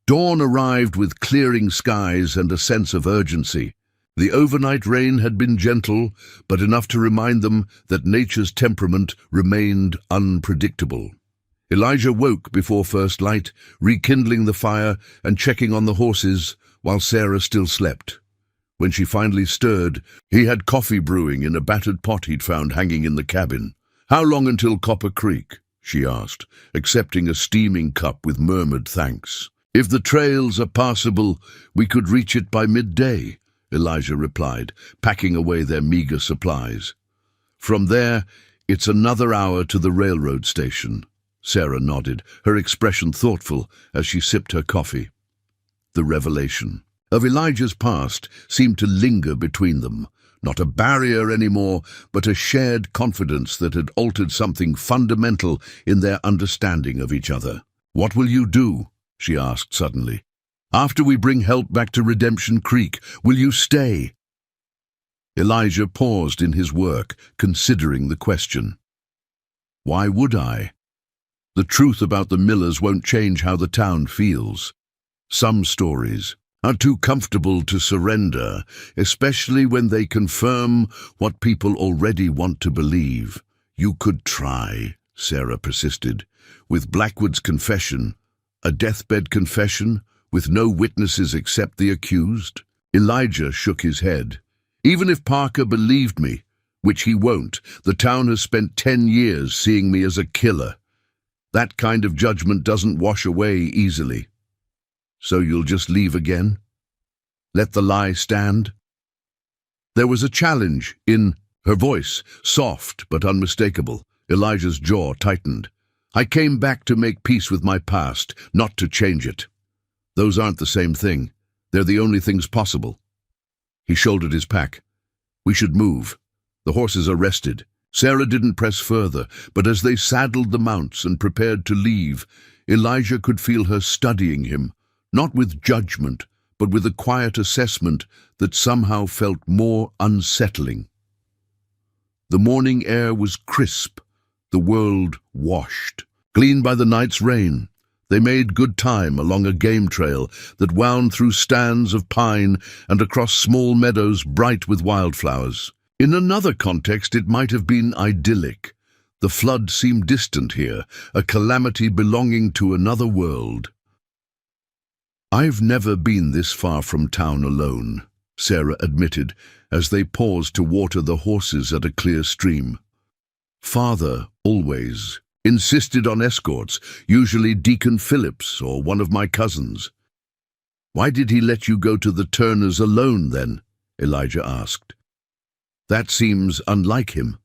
Dawn arrived with clearing skies and a sense of urgency. The overnight rain had been gentle, but enough to remind them that nature's temperament remained unpredictable. Elijah woke before first light, rekindling the fire and checking on the horses while Sarah still slept. When she finally stirred, he had coffee brewing in a battered pot he'd found hanging in the cabin. How long until Copper Creek? She asked, accepting a steaming cup with murmured thanks. If the trails are passable, we could reach it by midday, Elijah replied, packing away their meager supplies. From there, it's another hour to the railroad station. Sarah nodded, her expression thoughtful as she sipped her coffee. The revelation of Elijah's past seemed to linger between them, not a barrier anymore, but a shared confidence that had altered something fundamental in their understanding of each other. What will you do? She asked suddenly. After we bring help back to Redemption Creek, will you stay? Elijah paused in his work, considering the question. Why would I? The truth about the Millers won't change how the town feels. Some stories are too comfortable to surrender, especially when they confirm what people already want to believe. You could try, Sarah persisted. With Blackwood's confession, a deathbed confession, with no witnesses except the accused? Elijah shook his head. Even if Parker believed me, which he won't, the town has spent 10 years seeing me as a killer. That kind of judgment doesn't wash away easily. So you'll just leave again? Let the lie stand? There was a challenge in her voice, soft but unmistakable. Elijah's jaw tightened. I came back to make peace with my past, not to change it. Those aren't the same thing. They're the only things possible. He shouldered his pack. We should move. The horses are rested. Sarah didn't press further, but as they saddled the mounts and prepared to leave, Elijah could feel her studying him, not with judgment, but with a quiet assessment that somehow felt more unsettling. The morning air was crisp, the world washed, clean by the night's rain. They made good time along a game trail that wound through stands of pine and across small meadows bright with wildflowers. In another context, it might have been idyllic. The flood seemed distant here, a calamity belonging to another world. "I've never been this far from town alone," Sarah admitted as they paused to water the horses at a clear stream. "Father always insisted on escorts, usually Deacon Phillips or one of my cousins." "Why did he let you go to the Turners alone then?" Elijah asked. "That seems unlike him."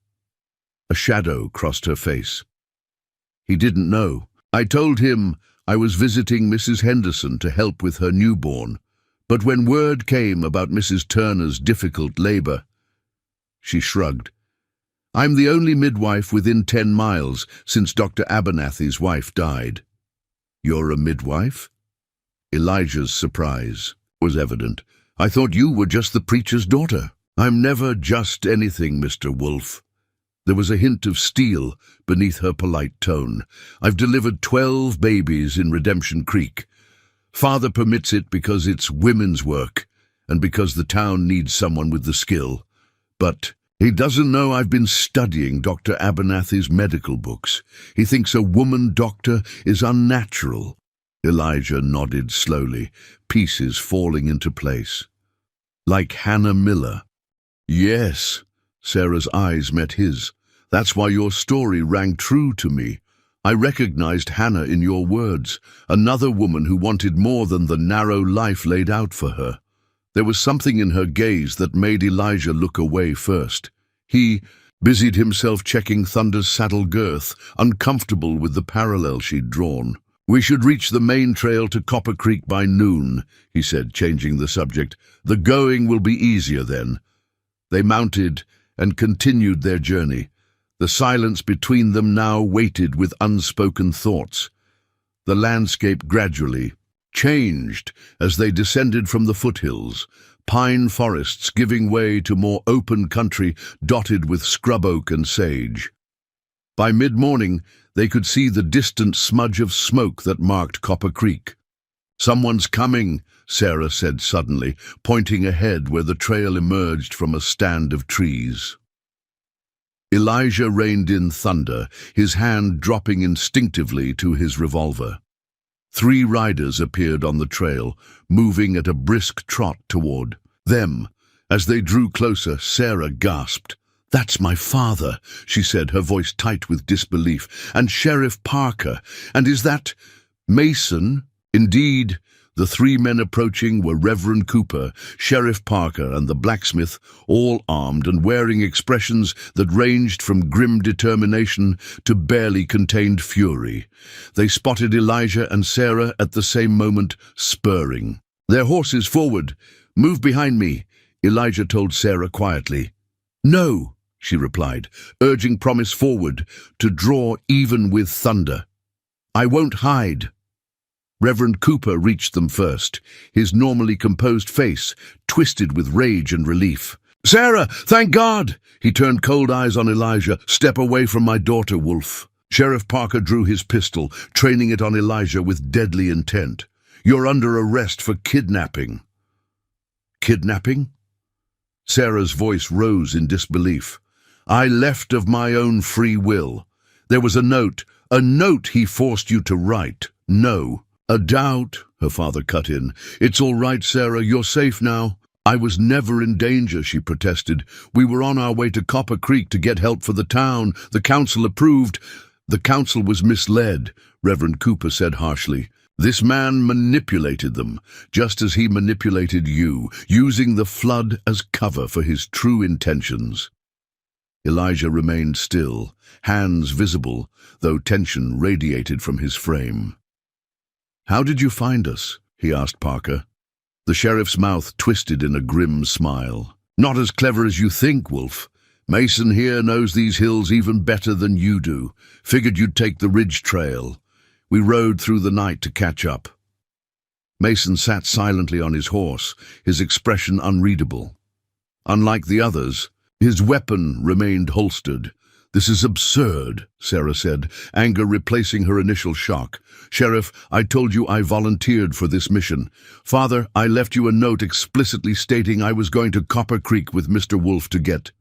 A shadow crossed her face. "He didn't know. I told him I was visiting Mrs. Henderson to help with her newborn, but when word came about Mrs. Turner's difficult labor..." She shrugged. "I'm the only midwife within 10 miles since Dr. Abernathy's wife died." "You're a midwife?" Elijah's surprise was evident. "I thought you were just the preacher's daughter." "I'm never just anything, Mr. Wolf." There was a hint of steel beneath her polite tone. "I've delivered 12 babies in Redemption Creek. Father permits it because it's women's work and because the town needs someone with the skill. But he doesn't know I've been studying Dr. Abernathy's medical books. He thinks a woman doctor is unnatural." Elijah nodded slowly, pieces falling into place. "Like Hannah Miller." "Yes." Sarah's eyes met his. "That's why your story rang true to me. I recognized Hannah in your words, another woman who wanted more than the narrow life laid out for her." There was something in her gaze that made Elijah look away first. He busied himself checking Thunder's saddle girth, uncomfortable with the parallel she'd drawn. "We should reach the main trail to Copper Creek by noon," he said, changing the subject. "The going will be easier then." They mounted and continued their journey. The silence between them now waited with unspoken thoughts. The landscape gradually changed as they descended from the foothills, pine forests giving way to more open country dotted with scrub oak and sage. By mid-morning, they could see the distant smudge of smoke that marked Copper Creek. "Someone's coming," Sarah said suddenly, pointing ahead where the trail emerged from a stand of trees. Elijah reined in Thunder, his hand dropping instinctively to his revolver. 3 riders appeared on the trail, moving at a brisk trot toward them. As they drew closer, Sarah gasped. "That's my father," she said, her voice tight with disbelief. "And Sheriff Parker. And is that Mason?" Indeed, the 3 men approaching were Reverend Cooper, Sheriff Parker, and the blacksmith, all armed and wearing expressions that ranged from grim determination to barely contained fury. They spotted Elijah and Sarah at the same moment, spurring. "Their horses forward. Move behind me," Elijah told Sarah quietly. "No," she replied, urging Promise forward to draw even with Thunder. "I won't hide." Reverend Cooper reached them first, his normally composed face twisted with rage and relief. "Sarah, thank God!" He turned cold eyes on Elijah. "Step away from my daughter, Wolf." Sheriff Parker drew his pistol, training it on Elijah with deadly intent. "You're under arrest for kidnapping." "Kidnapping?" Sarah's voice rose in disbelief. "I left of my own free will. There was a note he forced you to write." "No." "A doubt," her father cut in. "It's all right, Sarah, you're safe now." "I was never in danger," she protested. "We were on our way to Copper Creek to get help for the town. The council approved." "The council was misled," Reverend Cooper said harshly. "This man manipulated them, just as he manipulated you, using the flood as cover for his true intentions." Elijah remained still, hands visible, though tension radiated from his frame. "How did you find us?" he asked Parker. The sheriff's mouth twisted in a grim smile. "Not as clever as you think, Wolf. Mason here knows these hills even better than you do. Figured you'd take the ridge trail. We rode through the night to catch up." Mason sat silently on his horse, his expression unreadable. Unlike the others, his weapon remained holstered. "This is absurd," Sarah said, anger replacing her initial shock. "Sheriff, I told you I volunteered for this mission. Father, I left you a note explicitly stating I was going to Copper Creek with Mr. Wolf to get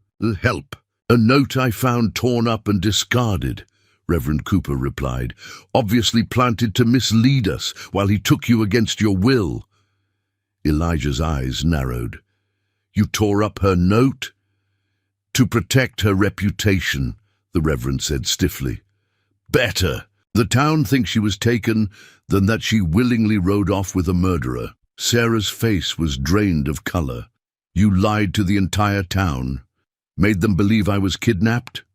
help. A note I found torn up and discarded," Reverend Cooper replied. "Obviously planted to mislead us while he took you against your will." Elijah's eyes narrowed. "You tore up her note?" "To protect her reputation," the Reverend said stiffly. "Better. The town thinks she was taken than that she willingly rode off with a murderer." Sarah's face was drained of color. "You lied to the entire town. Made them believe I was kidnapped?"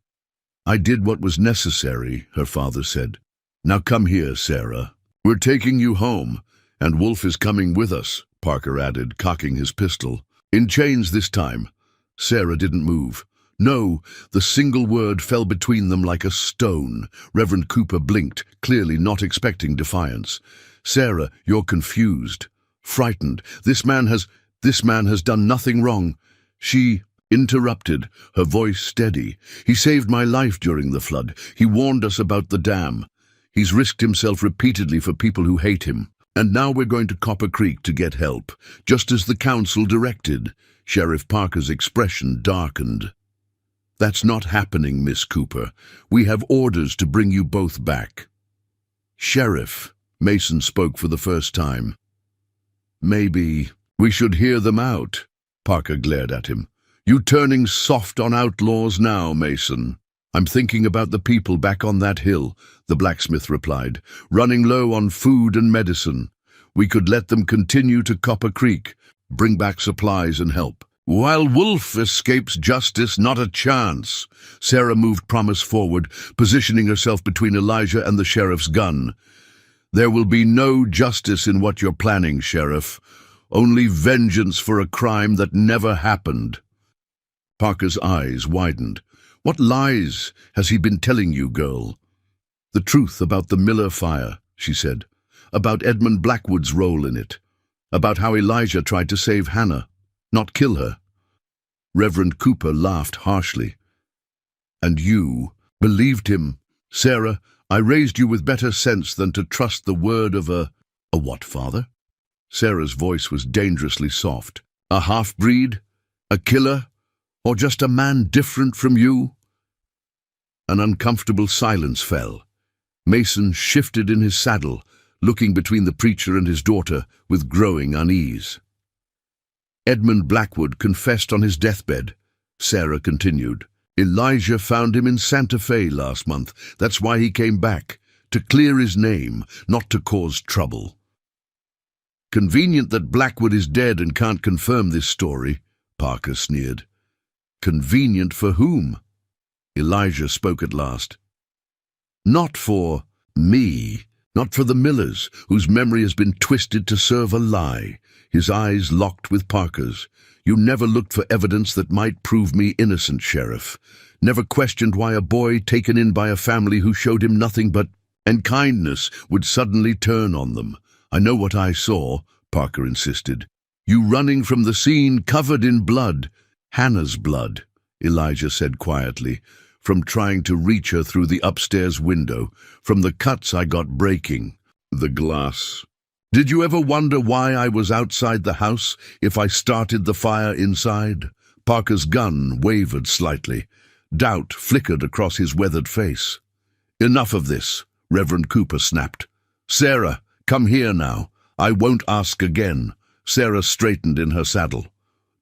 "I did what was necessary," her father said. "Now come here, Sarah. We're taking you home, and Wolf is coming with us," Parker added, cocking his pistol. "In chains this time." Sarah didn't move. No, the single word fell between them like a stone. Reverend Cooper blinked, clearly not expecting defiance. "Sarah, you're confused, frightened. This man has done nothing wrong." She interrupted, her voice steady. "He saved my life during the flood. He warned us about the dam. He's risked himself repeatedly for people who hate him. And now we're going to Copper Creek to get help, just as the council directed." Sheriff Parker's expression darkened. "That's not happening, Miss Cooper. We have orders to bring you both back." "Sheriff," Mason spoke for the first time. "Maybe we should hear them out." Parker glared at him. "You turning soft on outlaws now, Mason?" "I'm thinking about the people back on that hill," the blacksmith replied, "running low on food and medicine. We could let them continue to Copper Creek, bring back supplies and help. While Wolf escapes justice, not a chance." Sarah moved Promise forward, positioning herself between Elijah and the sheriff's gun. "There will be no justice in what you're planning, Sheriff. Only vengeance for a crime that never happened." Parker's eyes widened. "What lies has he been telling you, girl?" "The truth about the Miller fire," she said. "About Edmund Blackwood's role in it. About how Elijah tried to save Hannah, not kill her." Reverend Cooper laughed harshly. "And you believed him? Sarah, I raised you with better sense than to trust the word of a what, father?" Sarah's voice was dangerously soft. "A half-breed? A killer? Or just a man different from you?" An uncomfortable silence fell. Mason shifted in his saddle, looking between the preacher and his daughter with growing unease. "Edmund Blackwood confessed on his deathbed," Sarah continued. "Elijah found him in Santa Fe last month. That's why he came back, to clear his name, not to cause trouble." "Convenient that Blackwood is dead and can't confirm this story," Parker sneered. "Convenient for whom?" Elijah spoke at last. "Not for me, not for the Millers, whose memory has been twisted to serve a lie." His eyes locked with Parker's. "You never looked for evidence that might prove me innocent, Sheriff. Never questioned why a boy taken in by a family who showed him nothing but kindness would suddenly turn on them. I know what I saw," Parker insisted. "You running from the scene covered in blood." "Hannah's blood," Elijah said quietly, "from trying to reach her through the upstairs window, from the cuts I got breaking the glass. Did you ever wonder why I was outside the house if I started the fire inside?" Parker's gun wavered slightly. Doubt flickered across his weathered face. "Enough of this," Reverend Cooper snapped. "Sarah, come here now. I won't ask again." Sarah straightened in her saddle.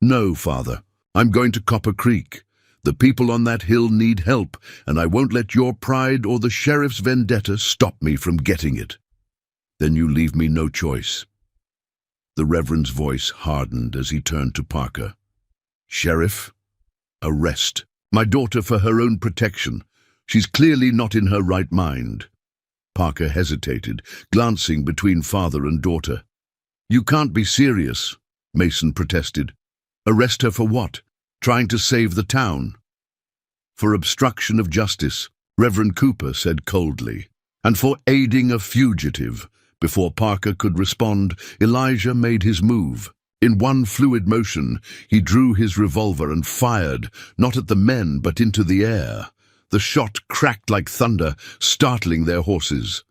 "No, Father. I'm going to Copper Creek. The people on that hill need help, and I won't let your pride or the sheriff's vendetta stop me from getting it." "Then you leave me no choice." The Reverend's voice hardened as he turned to Parker. "Sheriff, arrest my daughter for her own protection. She's clearly not in her right mind." Parker hesitated, glancing between father and daughter. "You can't be serious," Mason protested. "Arrest her for what? Trying to save the town?" "For obstruction of justice," Reverend Cooper said coldly. "And for aiding a fugitive." Before Parker could respond, Elijah made his move. In one fluid motion, he drew his revolver and fired, not at the men but into the air. The shot cracked like thunder, startling their horses.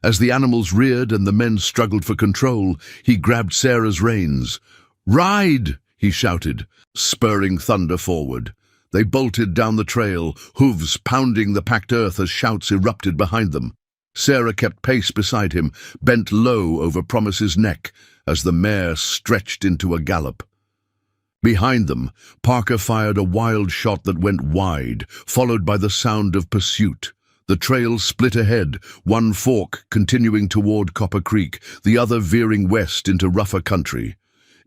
As the animals reared and the men struggled for control, he grabbed Sarah's reins. "Ride!" he shouted, spurring Thunder forward. They bolted down the trail, hooves pounding the packed earth as shouts erupted behind them. Sarah kept pace beside him, bent low over Promise's neck as the mare stretched into a gallop. Behind them, Parker fired a wild shot that went wide, followed by the sound of pursuit. The trail split ahead, one fork continuing toward Copper Creek, the other veering west into rougher country.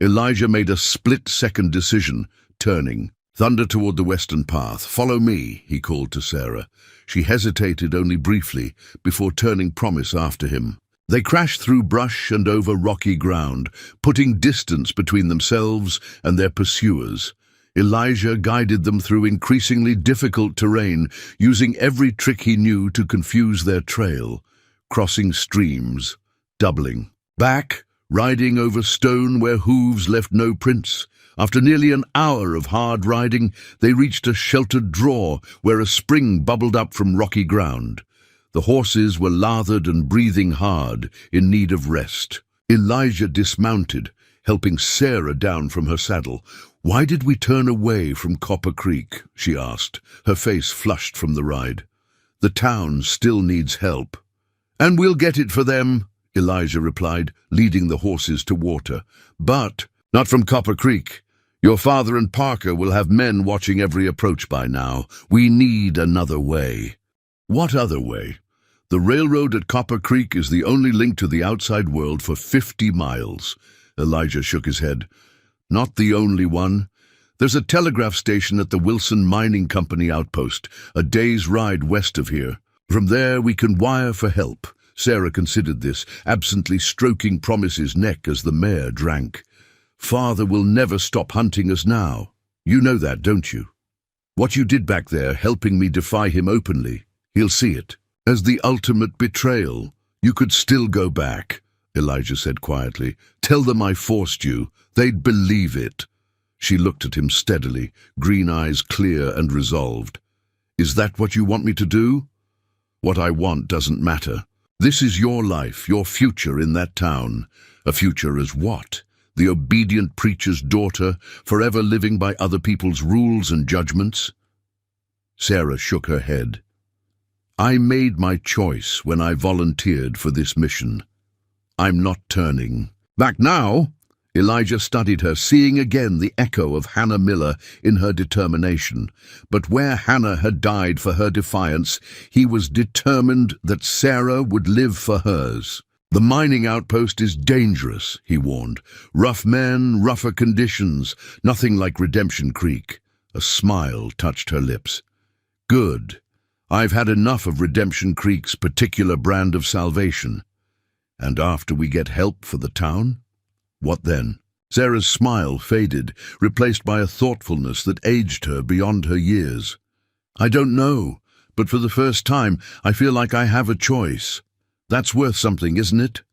Elijah made a split-second decision, turning. "Thunder toward the western path. Follow me," he called to Sarah. She hesitated only briefly before turning Promise after him. They crashed through brush and over rocky ground, putting distance between themselves and their pursuers. Elijah guided them through increasingly difficult terrain, using every trick he knew to confuse their trail, crossing streams, doubling. Back, riding over stone where hooves left no prints. After nearly an hour of hard riding, they reached a sheltered draw where a spring bubbled up from rocky ground. The horses were lathered and breathing hard, in need of rest. Elijah dismounted, helping Sarah down from her saddle. "Why did we turn away from Copper Creek?" she asked, her face flushed from the ride. "The town still needs help." "And we'll get it for them," Elijah replied, leading the horses to water. "But not from Copper Creek. Your father and Parker will have men watching every approach by now. We need another way." "What other way?" "The railroad at Copper Creek is the only link to the outside world for 50 miles. Elijah shook his head. "Not the only one. There's a telegraph station at the Wilson Mining Company outpost, a day's ride west of here. From there we can wire for help." Sarah considered this, absently stroking Promise's neck as the mare drank. "Father will never stop hunting us now. You know that, don't you? What you did back there, helping me defy him openly, he'll see it as the ultimate betrayal. You could still go back," Elijah said quietly. "Tell them I forced you. They'd believe it." She looked at him steadily, green eyes clear and resolved. "Is that what you want me to do?" "What I want doesn't matter. This is your life, your future in that town." "A future as what? The obedient preacher's daughter, forever living by other people's rules and judgments?" Sarah shook her head. "I made my choice when I volunteered for this mission. I'm not turning back now." Elijah studied her, seeing again the echo of Hannah Miller in her determination. But where Hannah had died for her defiance, he was determined that Sarah would live for hers. "The mining outpost is dangerous," he warned. "Rough men, rougher conditions, nothing like Redemption Creek." A smile touched her lips. "Good. I've had enough of Redemption Creek's particular brand of salvation. And after we get help for the town? What then?" Sarah's smile faded, replaced by a thoughtfulness that aged her beyond her years. "I don't know, but for the first time I feel like I have a choice. That's worth something, isn't it?"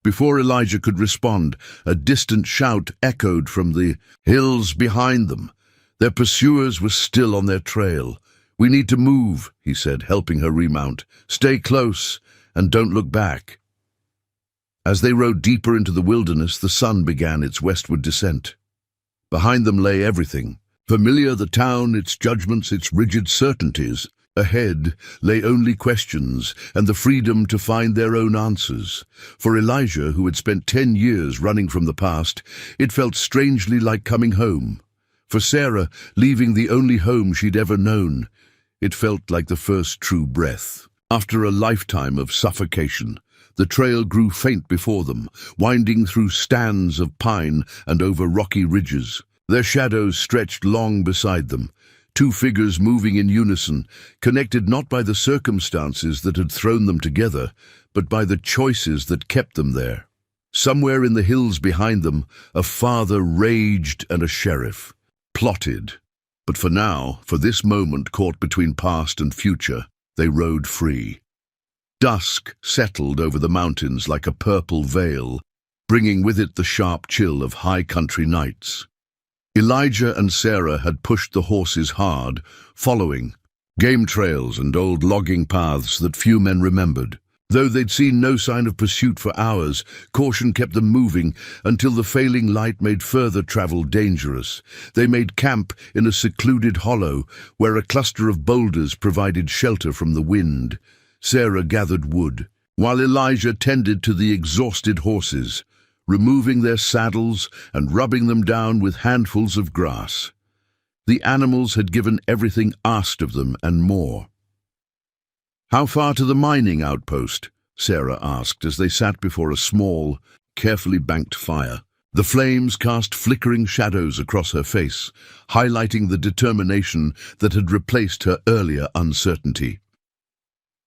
Before Elijah could respond, a distant shout echoed from the hills behind them. Their pursuers were still on their trail. "We need to move," he said, helping her remount. "Stay close and don't look back." As they rode deeper into the wilderness, the sun began its westward descent. Behind them lay everything. Familiar the town, its judgments, its rigid certainties. Ahead lay only questions and the freedom to find their own answers. For Elijah, who had spent 10 years running from the past, it felt strangely like coming home. For Sarah, leaving the only home she'd ever known, it felt like the first true breath. After a lifetime of suffocation, the trail grew faint before them, winding through stands of pine and over rocky ridges. Their shadows stretched long beside them, two figures moving in unison, connected not by the circumstances that had thrown them together, but by the choices that kept them there. Somewhere in the hills behind them, a father raged and a sheriff plotted. But for now, for this moment caught between past and future, they rode free. Dusk settled over the mountains like a purple veil, bringing with it the sharp chill of high country nights. Elijah and Sarah had pushed the horses hard, following game trails and old logging paths that few men remembered. Though they'd seen no sign of pursuit for hours, caution kept them moving until the failing light made further travel dangerous. They made camp in a secluded hollow where a cluster of boulders provided shelter from the wind. Sarah gathered wood, while Elijah tended to the exhausted horses, removing their saddles and rubbing them down with handfuls of grass. The animals had given everything asked of them and more. "How far to the mining outpost?" Sarah asked as they sat before a small, carefully banked fire. The flames cast flickering shadows across her face, highlighting the determination that had replaced her earlier uncertainty.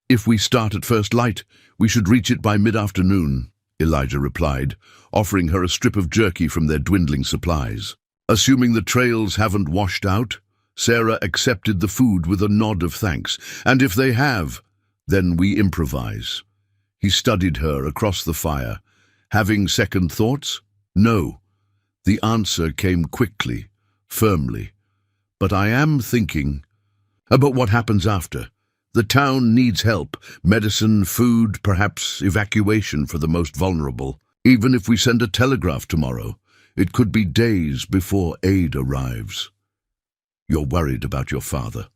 "If we start at first light, we should reach it by mid-afternoon," Elijah replied, offering her a strip of jerky from their dwindling supplies. Assuming the trails haven't washed out, Sarah accepted the food with a nod of thanks. "And if they have, then we improvise." He studied her across the fire. Having second thoughts? No. The answer came quickly, firmly. "But I am thinking about what happens after. The town needs help, medicine, food, perhaps evacuation for the most vulnerable. Even if we send a telegraph tomorrow, it could be days before aid arrives." "You're worried about your father."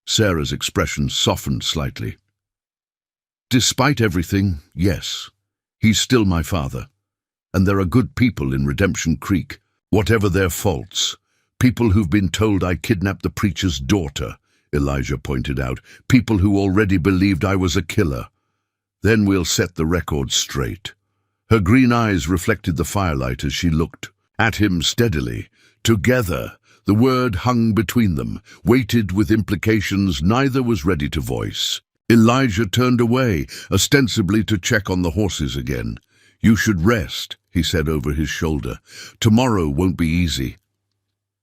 Sarah's expression softened slightly. "Despite everything, yes, he's still my father. And there are good people in Redemption Creek, whatever their faults. People who've been told I kidnapped the preacher's daughter," Elijah pointed out. "People who already believed I was a killer. Then we'll set the record straight." Her green eyes reflected the firelight as she looked at him steadily. Together, the word hung between them, weighted with implications neither was ready to voice. Elijah turned away, ostensibly to check on the horses again. "You should rest," he said over his shoulder. "Tomorrow won't be easy."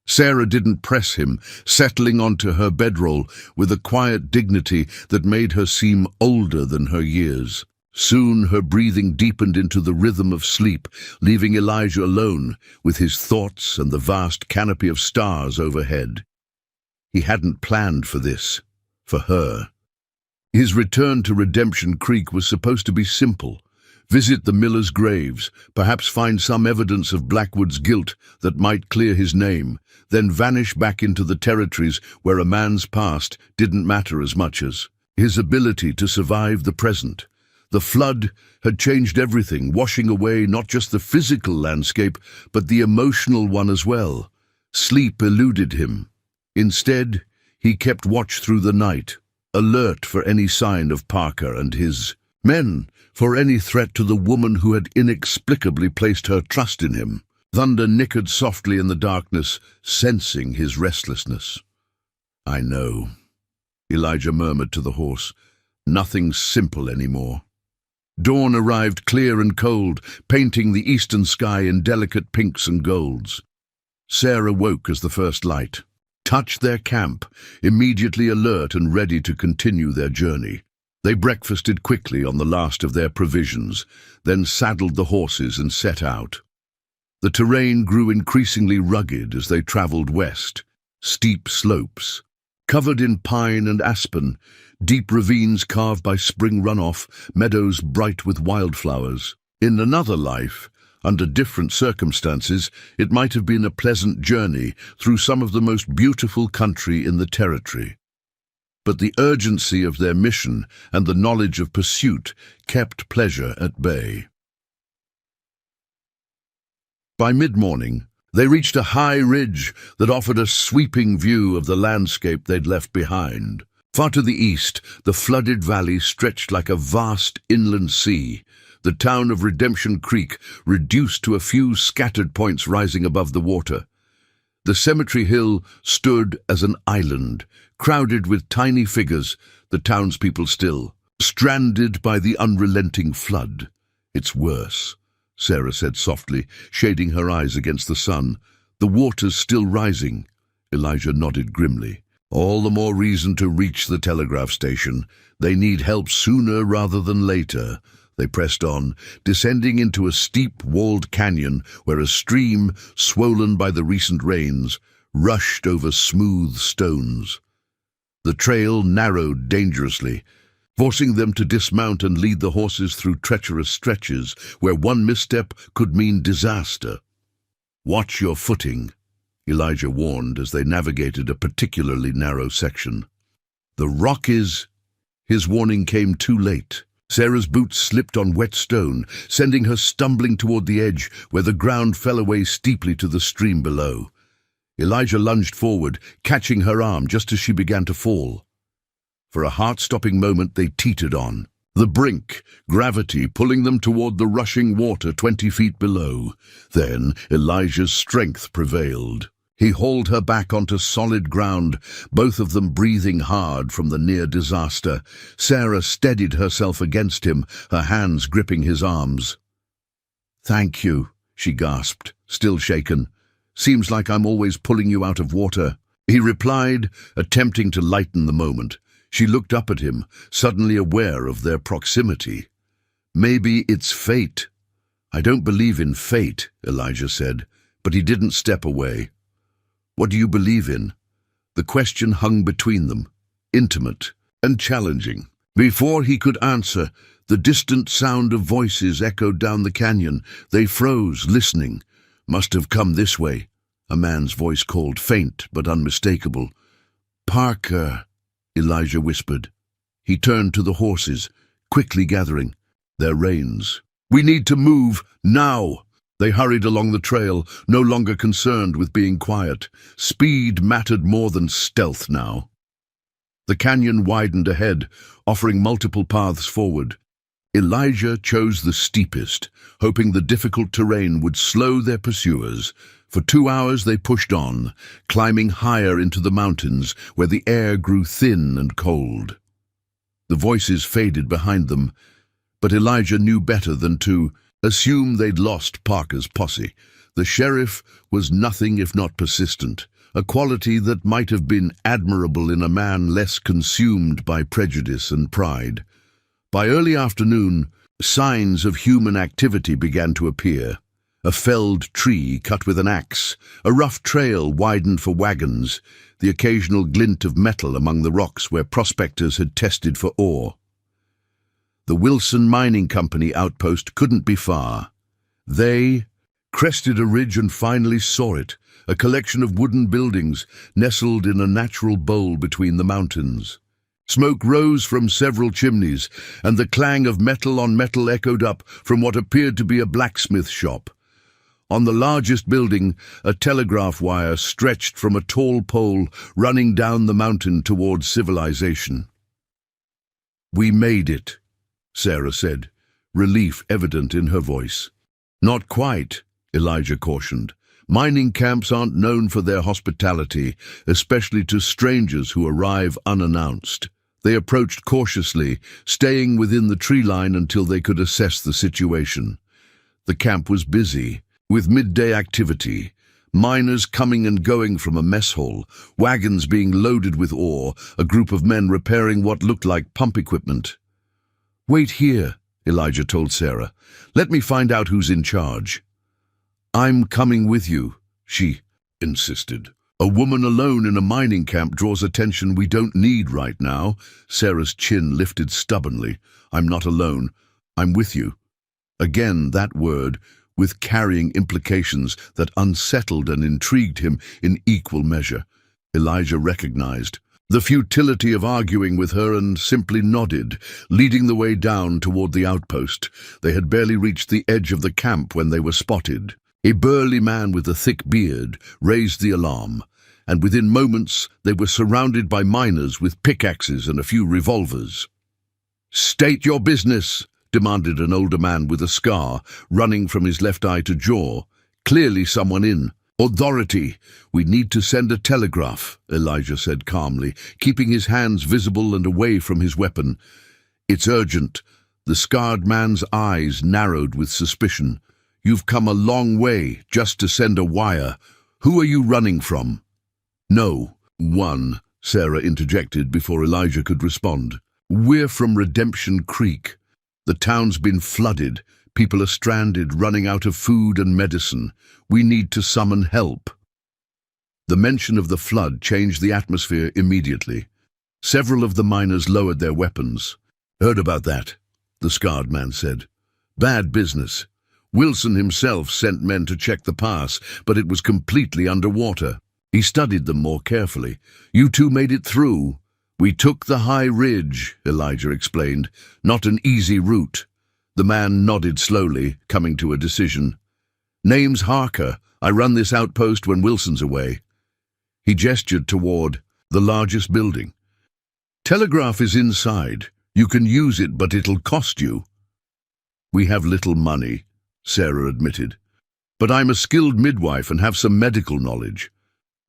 Sarah didn't press him, settling onto her bedroll with a quiet dignity that made her seem older than her years. Soon her breathing deepened into the rhythm of sleep, leaving Elijah alone with his thoughts and the vast canopy of stars overhead. He hadn't planned for this, for her. His return to Redemption Creek was supposed to be simple. Visit the millers' graves, perhaps find some evidence of Blackwood's guilt that might clear his name, then vanish back into the territories where a man's past didn't matter as much as his ability to survive the present. The flood had changed everything, washing away not just the physical landscape, but the emotional one as well. Sleep eluded him. Instead, he kept watch through the night, alert for any sign of Parker and his men, for any threat to the woman who had inexplicably placed her trust in him. Thunder nickered softly in the darkness, sensing his restlessness. "I know," Elijah murmured to the horse. "Nothing's simple anymore." Dawn arrived clear and cold, painting the eastern sky in delicate pinks and golds. Sarah woke as the first light, touched their camp, immediately alert and ready to continue their journey. They breakfasted quickly on the last of their provisions, then saddled the horses and set out. The terrain grew increasingly rugged as they traveled west. Steep slopes, covered in pine and aspen, deep ravines carved by spring runoff, meadows bright with wildflowers. In another life, under different circumstances, it might have been a pleasant journey through some of the most beautiful country in the territory. But the urgency of their mission and the knowledge of pursuit kept pleasure at bay. By mid-morning, they reached a high ridge that offered a sweeping view of the landscape they'd left behind. Far to the east, the flooded valley stretched like a vast inland sea, the town of Redemption Creek reduced to a few scattered points rising above the water. The cemetery hill stood as an island, crowded with tiny figures, the townspeople still, stranded by the unrelenting flood. "It's worse," Sarah said softly, shading her eyes against the sun. "The water's still rising." Elijah nodded grimly. "All the more reason to reach the telegraph station. They need help sooner rather than later." They pressed on, descending into a steep-walled canyon where a stream, swollen by the recent rains, rushed over smooth stones. The trail narrowed dangerously, forcing them to dismount and lead the horses through treacherous stretches where one misstep could mean disaster. "Watch your footing," Elijah warned as they navigated a particularly narrow section. "The rock is—" His warning came too late. Sarah's boots slipped on wet stone, sending her stumbling toward the edge where the ground fell away steeply to the stream below. Elijah lunged forward, catching her arm just as she began to fall. For a heart-stopping moment they teetered on. The brink, gravity pulling them toward the rushing water 20 feet below. Then Elijah's strength prevailed. He hauled her back onto solid ground, both of them breathing hard from the near disaster. Sarah steadied herself against him, her hands gripping his arms. "Thank you," she gasped, still shaken. "Seems like I'm always pulling you out of water." He replied, attempting to lighten the moment. She looked up at him, suddenly aware of their proximity. "Maybe it's fate." "I don't believe in fate," Elijah said, but he didn't step away. "What do you believe in?" The question hung between them, intimate and challenging. Before he could answer, the distant sound of voices echoed down the canyon. They froze, listening. "Must have come this way," a man's voice called, faint but unmistakable. "Parker," Elijah whispered. He turned to the horses, quickly gathering their reins. "We need to move, now!" They hurried along the trail, no longer concerned with being quiet. Speed mattered more than stealth now. The canyon widened ahead, offering multiple paths forward. Elijah chose the steepest, hoping the difficult terrain would slow their pursuers. For 2 hours they pushed on, climbing higher into the mountains, where the air grew thin and cold. The voices faded behind them, but Elijah knew better than to assume they'd lost Parker's posse. The sheriff was nothing if not persistent, a quality that might have been admirable in a man less consumed by prejudice and pride. By early afternoon, signs of human activity began to appear. A felled tree cut with an axe, a rough trail widened for wagons, the occasional glint of metal among the rocks where prospectors had tested for ore. The Wilson Mining Company outpost couldn't be far. They crested a ridge and finally saw it, a collection of wooden buildings nestled in a natural bowl between the mountains. Smoke rose from several chimneys, and the clang of metal on metal echoed up from what appeared to be a blacksmith shop. On the largest building, a telegraph wire stretched from a tall pole running down the mountain towards civilization. "We made it," Sarah said, relief evident in her voice. "Not quite," Elijah cautioned. "Mining camps aren't known for their hospitality, especially to strangers who arrive unannounced." They approached cautiously, staying within the tree line until they could assess the situation. The camp was busy, with midday activity, miners coming and going from a mess hall, wagons being loaded with ore, a group of men repairing what looked like pump equipment. "Wait here," Elijah told Sarah. "Let me find out who's in charge." "I'm coming with you," she insisted. "A woman alone in a mining camp draws attention we don't need right now." Sarah's chin lifted stubbornly. "I'm not alone. I'm with you." Again that word, with carrying implications that unsettled and intrigued him in equal measure. Elijah recognized the futility of arguing with her and simply nodded, leading the way down toward the outpost. They had barely reached the edge of the camp when they were spotted. A burly man with a thick beard raised the alarm, and within moments they were surrounded by miners with pickaxes and a few revolvers. "State your business," demanded an older man with a scar running from his left eye to jaw. Clearly someone in authority. "We need to send a telegraph," Elijah said calmly, keeping his hands visible and away from his weapon. "It's urgent." The scarred man's eyes narrowed with suspicion. "You've come a long way just to send a wire. Who are you running from?" "No, one," Sarah interjected before Elijah could respond. "We're from Redemption Creek. The town's been flooded. People are stranded, running out of food and medicine. We need to summon help." The mention of the flood changed the atmosphere immediately. Several of the miners lowered their weapons. Heard about that, the scarred man said. Bad business. Wilson himself sent men to check the pass, but it was completely underwater. He studied them more carefully. You two made it through. We took the high ridge, Elijah explained. Not an easy route. The man nodded slowly, coming to a decision. Name's Harker. I run this outpost when Wilson's away. He gestured toward the largest building. Telegraph is inside. You can use it, but it'll cost you. We have little money, Sarah admitted. But I'm a skilled midwife and have some medical knowledge.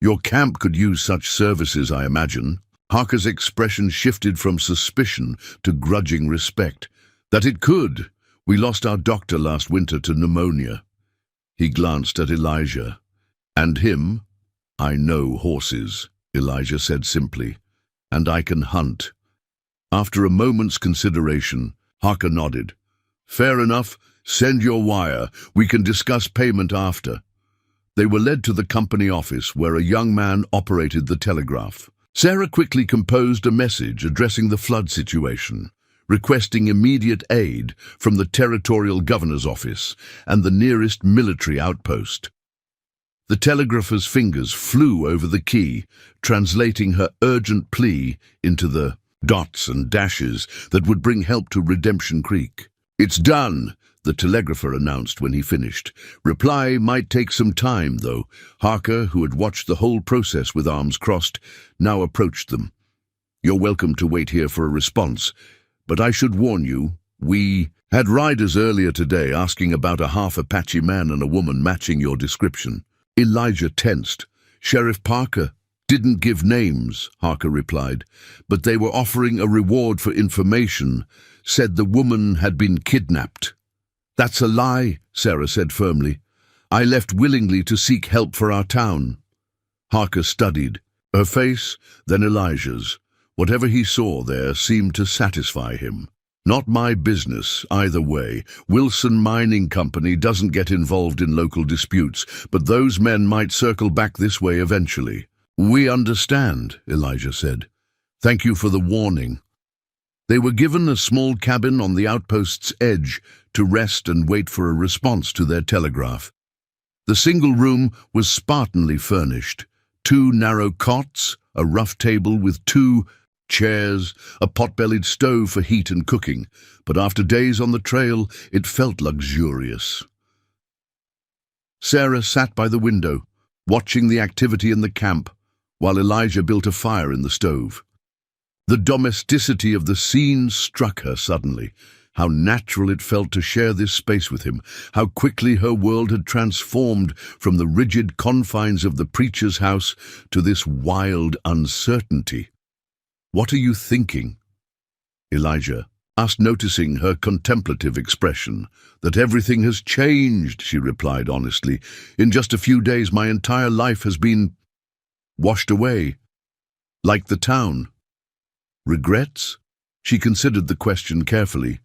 Your camp could use such services, I imagine. Harker's expression shifted from suspicion to grudging respect. That it could. We lost our doctor last winter to pneumonia. He glanced at Elijah. And him? I know horses, Elijah said simply. And I can hunt. After a moment's consideration, Harker nodded. Fair enough. Send your wire. We can discuss payment after. They were led to the company office where a young man operated the telegraph. Sarah quickly composed a message addressing the flood situation, requesting immediate aid from the territorial governor's office and the nearest military outpost. The telegrapher's fingers flew over the key, translating her urgent plea into the dots and dashes that would bring help to Redemption Creek. It's done, the telegrapher announced when he finished. Reply might take some time, though. Harker, who had watched the whole process with arms crossed, now approached them. You're welcome to wait here for a response, but I should warn you, we had riders earlier today asking about a half Apache man and a woman matching your description. Elijah tensed. Sheriff Parker didn't give names, Harker replied, but they were offering a reward for information, said the woman had been kidnapped. That's a lie, Sarah said firmly. I left willingly to seek help for our town. Harker studied, her face, then Elijah's. Whatever he saw there seemed to satisfy him. Not my business, either way. Wilson Mining Company doesn't get involved in local disputes, but those men might circle back this way eventually. We understand, Elijah said. Thank you for the warning. They were given a small cabin on the outpost's edge to rest and wait for a response to their telegraph. The single room was spartanly furnished. 2 narrow cots, a rough table with 2 chairs, a pot-bellied stove for heat and cooking, but after days on the trail, it felt luxurious. Sarah sat by the window, watching the activity in the camp, while Elijah built a fire in the stove. The domesticity of the scene struck her suddenly. How natural it felt to share this space with him, how quickly her world had transformed from the rigid confines of the preacher's house to this wild uncertainty. What are you thinking? Elijah asked, noticing her contemplative expression. That everything has changed, she replied honestly. In just a few days, my entire life has been washed away, like the town. Regrets? She considered the question carefully.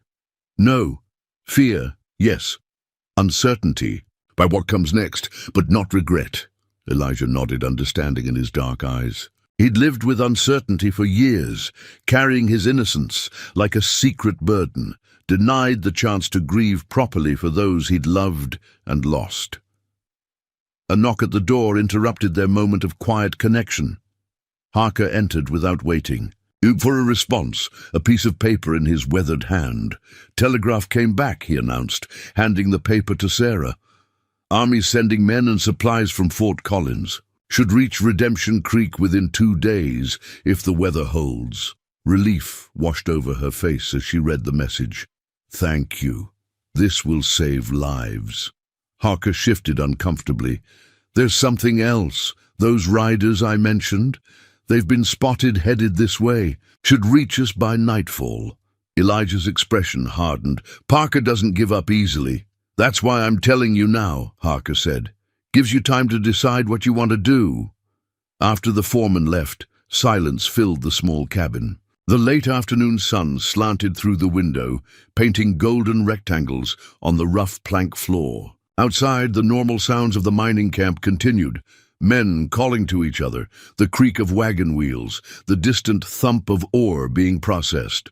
No. Fear, yes. Uncertainty, by what comes next, but not regret. Elijah nodded, understanding in his dark eyes. He'd lived with uncertainty for years, carrying his innocence like a secret burden, denied the chance to grieve properly for those he'd loved and lost. A knock at the door interrupted their moment of quiet connection. Harker entered without waiting. For a response, a piece of paper in his weathered hand. Telegraph came back, he announced, handing the paper to Sarah. Army sending men and supplies from Fort Collins. Should reach Redemption Creek within 2 days, if the weather holds. Relief washed over her face as she read the message. Thank you. This will save lives. Harker shifted uncomfortably. There's something else. Those riders I mentioned, they've been spotted headed this way. Should reach us by nightfall. Elijah's expression hardened. Parker doesn't give up easily. That's why I'm telling you now, Harker said. Gives you time to decide what you want to do. After the foreman left, silence filled the small cabin. The late afternoon sun slanted through the window, painting golden rectangles on the rough plank floor. Outside, the normal sounds of the mining camp continued. Men calling to each other, the creak of wagon wheels, the distant thump of ore being processed.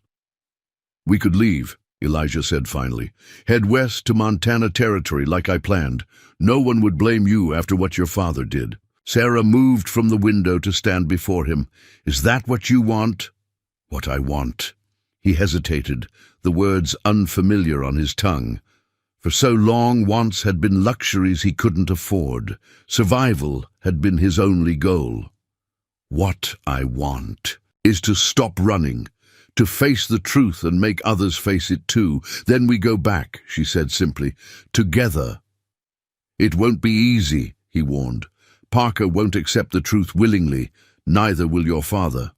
"We could leave," Elijah said finally. "Head west to Montana Territory like I planned. No one would blame you after what your father did." Sarah moved from the window to stand before him. "Is that what you want?" "What I want." He hesitated, the words unfamiliar on his tongue. For so long, wants had been luxuries he couldn't afford. Survival had been his only goal. "What I want is to stop running, to face the truth and make others face it too. Then we go back," she said simply, "together." "It won't be easy," he warned. "Parker won't accept the truth willingly, neither will your father.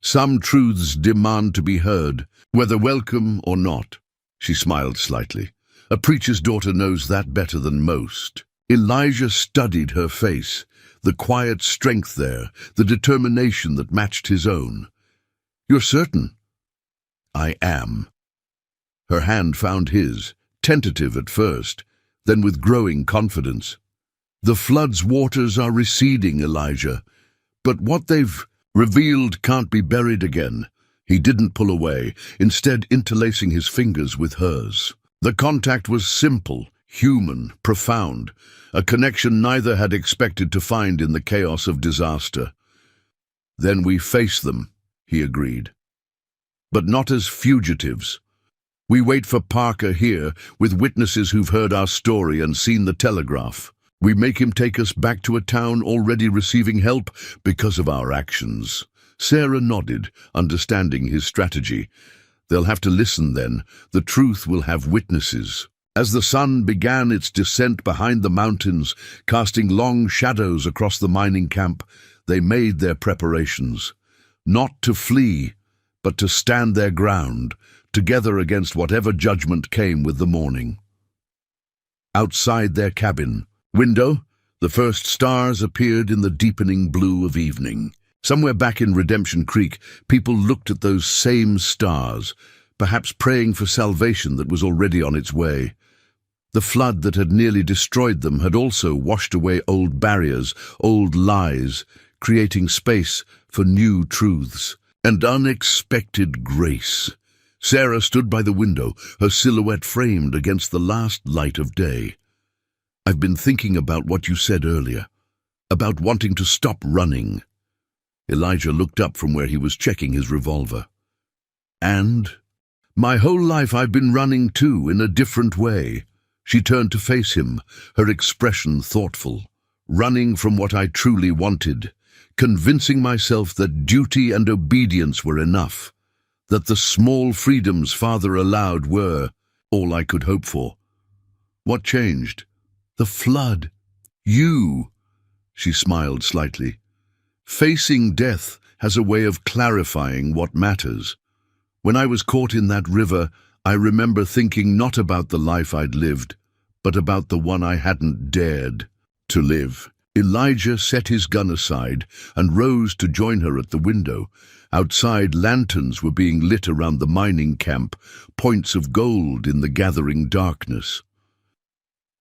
Some truths demand to be heard, whether welcome or not." She smiled slightly. "A preacher's daughter knows that better than most." Elijah studied her face, the quiet strength there, the determination that matched his own. "You're certain?" "I am." Her hand found his, tentative at first, then with growing confidence. "The flood's waters are receding, Elijah, but what they've revealed can't be buried again." He didn't pull away, instead interlacing his fingers with hers. The contact was simple, human, profound, a connection neither had expected to find in the chaos of disaster. "Then we face them," he agreed. "But not as fugitives. We wait for Parker here, with witnesses who've heard our story and seen the telegraph. We make him take us back to a town already receiving help because of our actions." Sarah nodded, understanding his strategy. "They'll have to listen then. The truth will have witnesses." As the sun began its descent behind the mountains, casting long shadows across the mining camp, they made their preparations. Not to flee, but to stand their ground, together against whatever judgment came with the morning. Outside their cabin window, the first stars appeared in the deepening blue of evening. Somewhere back in Redemption Creek, people looked at those same stars, perhaps praying for salvation that was already on its way. The flood that had nearly destroyed them had also washed away old barriers, old lies, creating space for new truths and unexpected grace. Sarah stood by the window, her silhouette framed against the last light of day. "I've been thinking about what you said earlier, about wanting to stop running." Elijah looked up from where he was checking his revolver. "And my whole life I've been running too, in a different way." She turned to face him, her expression thoughtful. "Running from what I truly wanted, convincing myself that duty and obedience were enough, that the small freedoms Father allowed were all I could hope for." "What changed?" "The flood. You." She smiled slightly. "Facing death has a way of clarifying what matters. When I was caught in that river, I remember thinking not about the life I'd lived, but about the one I hadn't dared to live." Elijah set his gun aside and rose to join her at the window. Outside, lanterns were being lit around the mining camp, points of gold in the gathering darkness.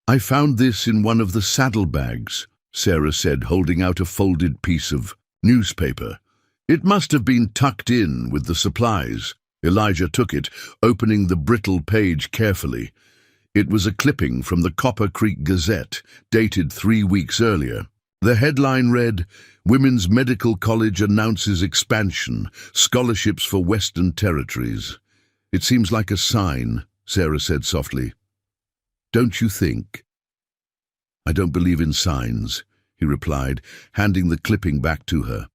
"I found this in one of the saddlebags," Sarah said, holding out a folded piece of newspaper. "It must have been tucked in with the supplies." Elijah took it, opening the brittle page carefully. It was a clipping from the Copper Creek Gazette, dated 3 weeks earlier. The headline read, "Women's Medical College announces expansion, scholarships for Western Territories." "It seems like a sign," Sarah said softly. "Don't you think?" "I don't believe in signs," he replied, handing the clipping back to her.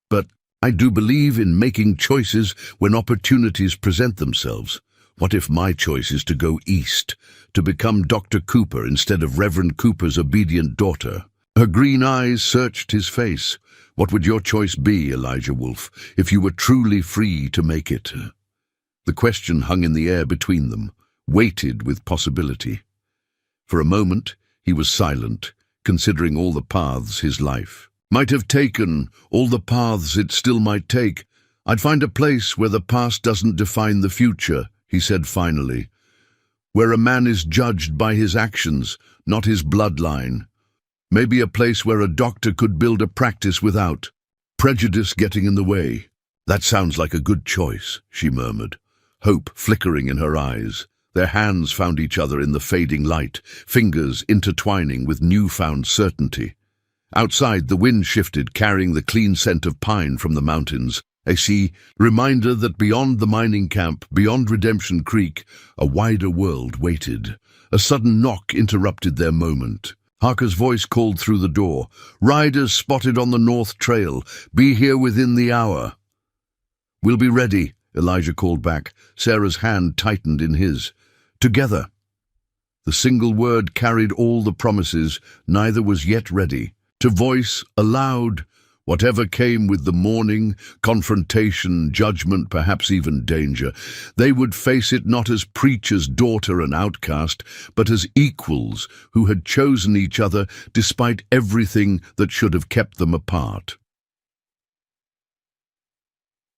"But I do believe in making choices when opportunities present themselves. What if my choice is to go east, to become Dr. Cooper instead of Reverend Cooper's obedient daughter?" Her green eyes searched his face. "What would your choice be, Elijah Wolfe, if you were truly free to make it?" The question hung in the air between them, weighted with possibility. For a moment, he was silent, considering all the paths his life might have taken, all the paths it still might take. "I'd find a place where the past doesn't define the future," he said finally. "Where a man is judged by his actions, not his bloodline. Maybe a place where a doctor could build a practice without prejudice getting in the way." "That sounds like a good choice," she murmured. hope flickering in her eyes. Their hands found each other in the fading light, fingers intertwining with newfound certainty. Outside, the wind shifted, carrying the clean scent of pine from the mountains. A reminder that beyond the mining camp, beyond Redemption Creek, a wider world waited. A sudden knock interrupted their moment. Harker's voice called through the door. "Riders spotted on the North Trail. Be here within the hour." "We'll be ready," Elijah called back. Sarah's hand tightened in his. "Together." The single word carried all the promises. Neither was yet ready. To voice aloud whatever came with the morning, confrontation, judgment, perhaps even danger. They would face it not as preacher's daughter and outcast, but as equals who had chosen each other despite everything that should have kept them apart.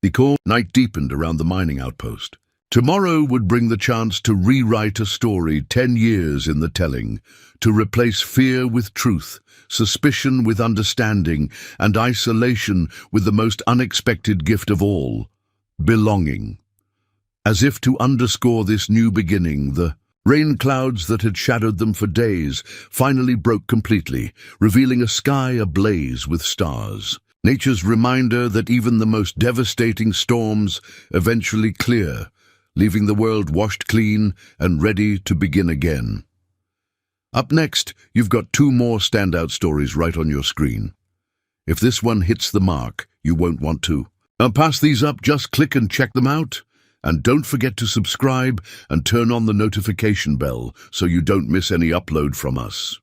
The cold night deepened around the mining outpost. Tomorrow would bring the chance to rewrite a story 10 years in the telling, to replace fear with truth, suspicion with understanding, and isolation with the most unexpected gift of all, belonging. As if to underscore this new beginning, the rain clouds that had shadowed them for days finally broke completely, revealing a sky ablaze with stars. Nature's reminder that even the most devastating storms eventually clear, leaving the world washed clean and ready to begin again. Up next, you've got 2 more standout stories right on your screen. If this one hits the mark, you won't want to. I'll pass these up, just click and check them out. And don't forget to subscribe and turn on the notification bell so you don't miss any upload from us.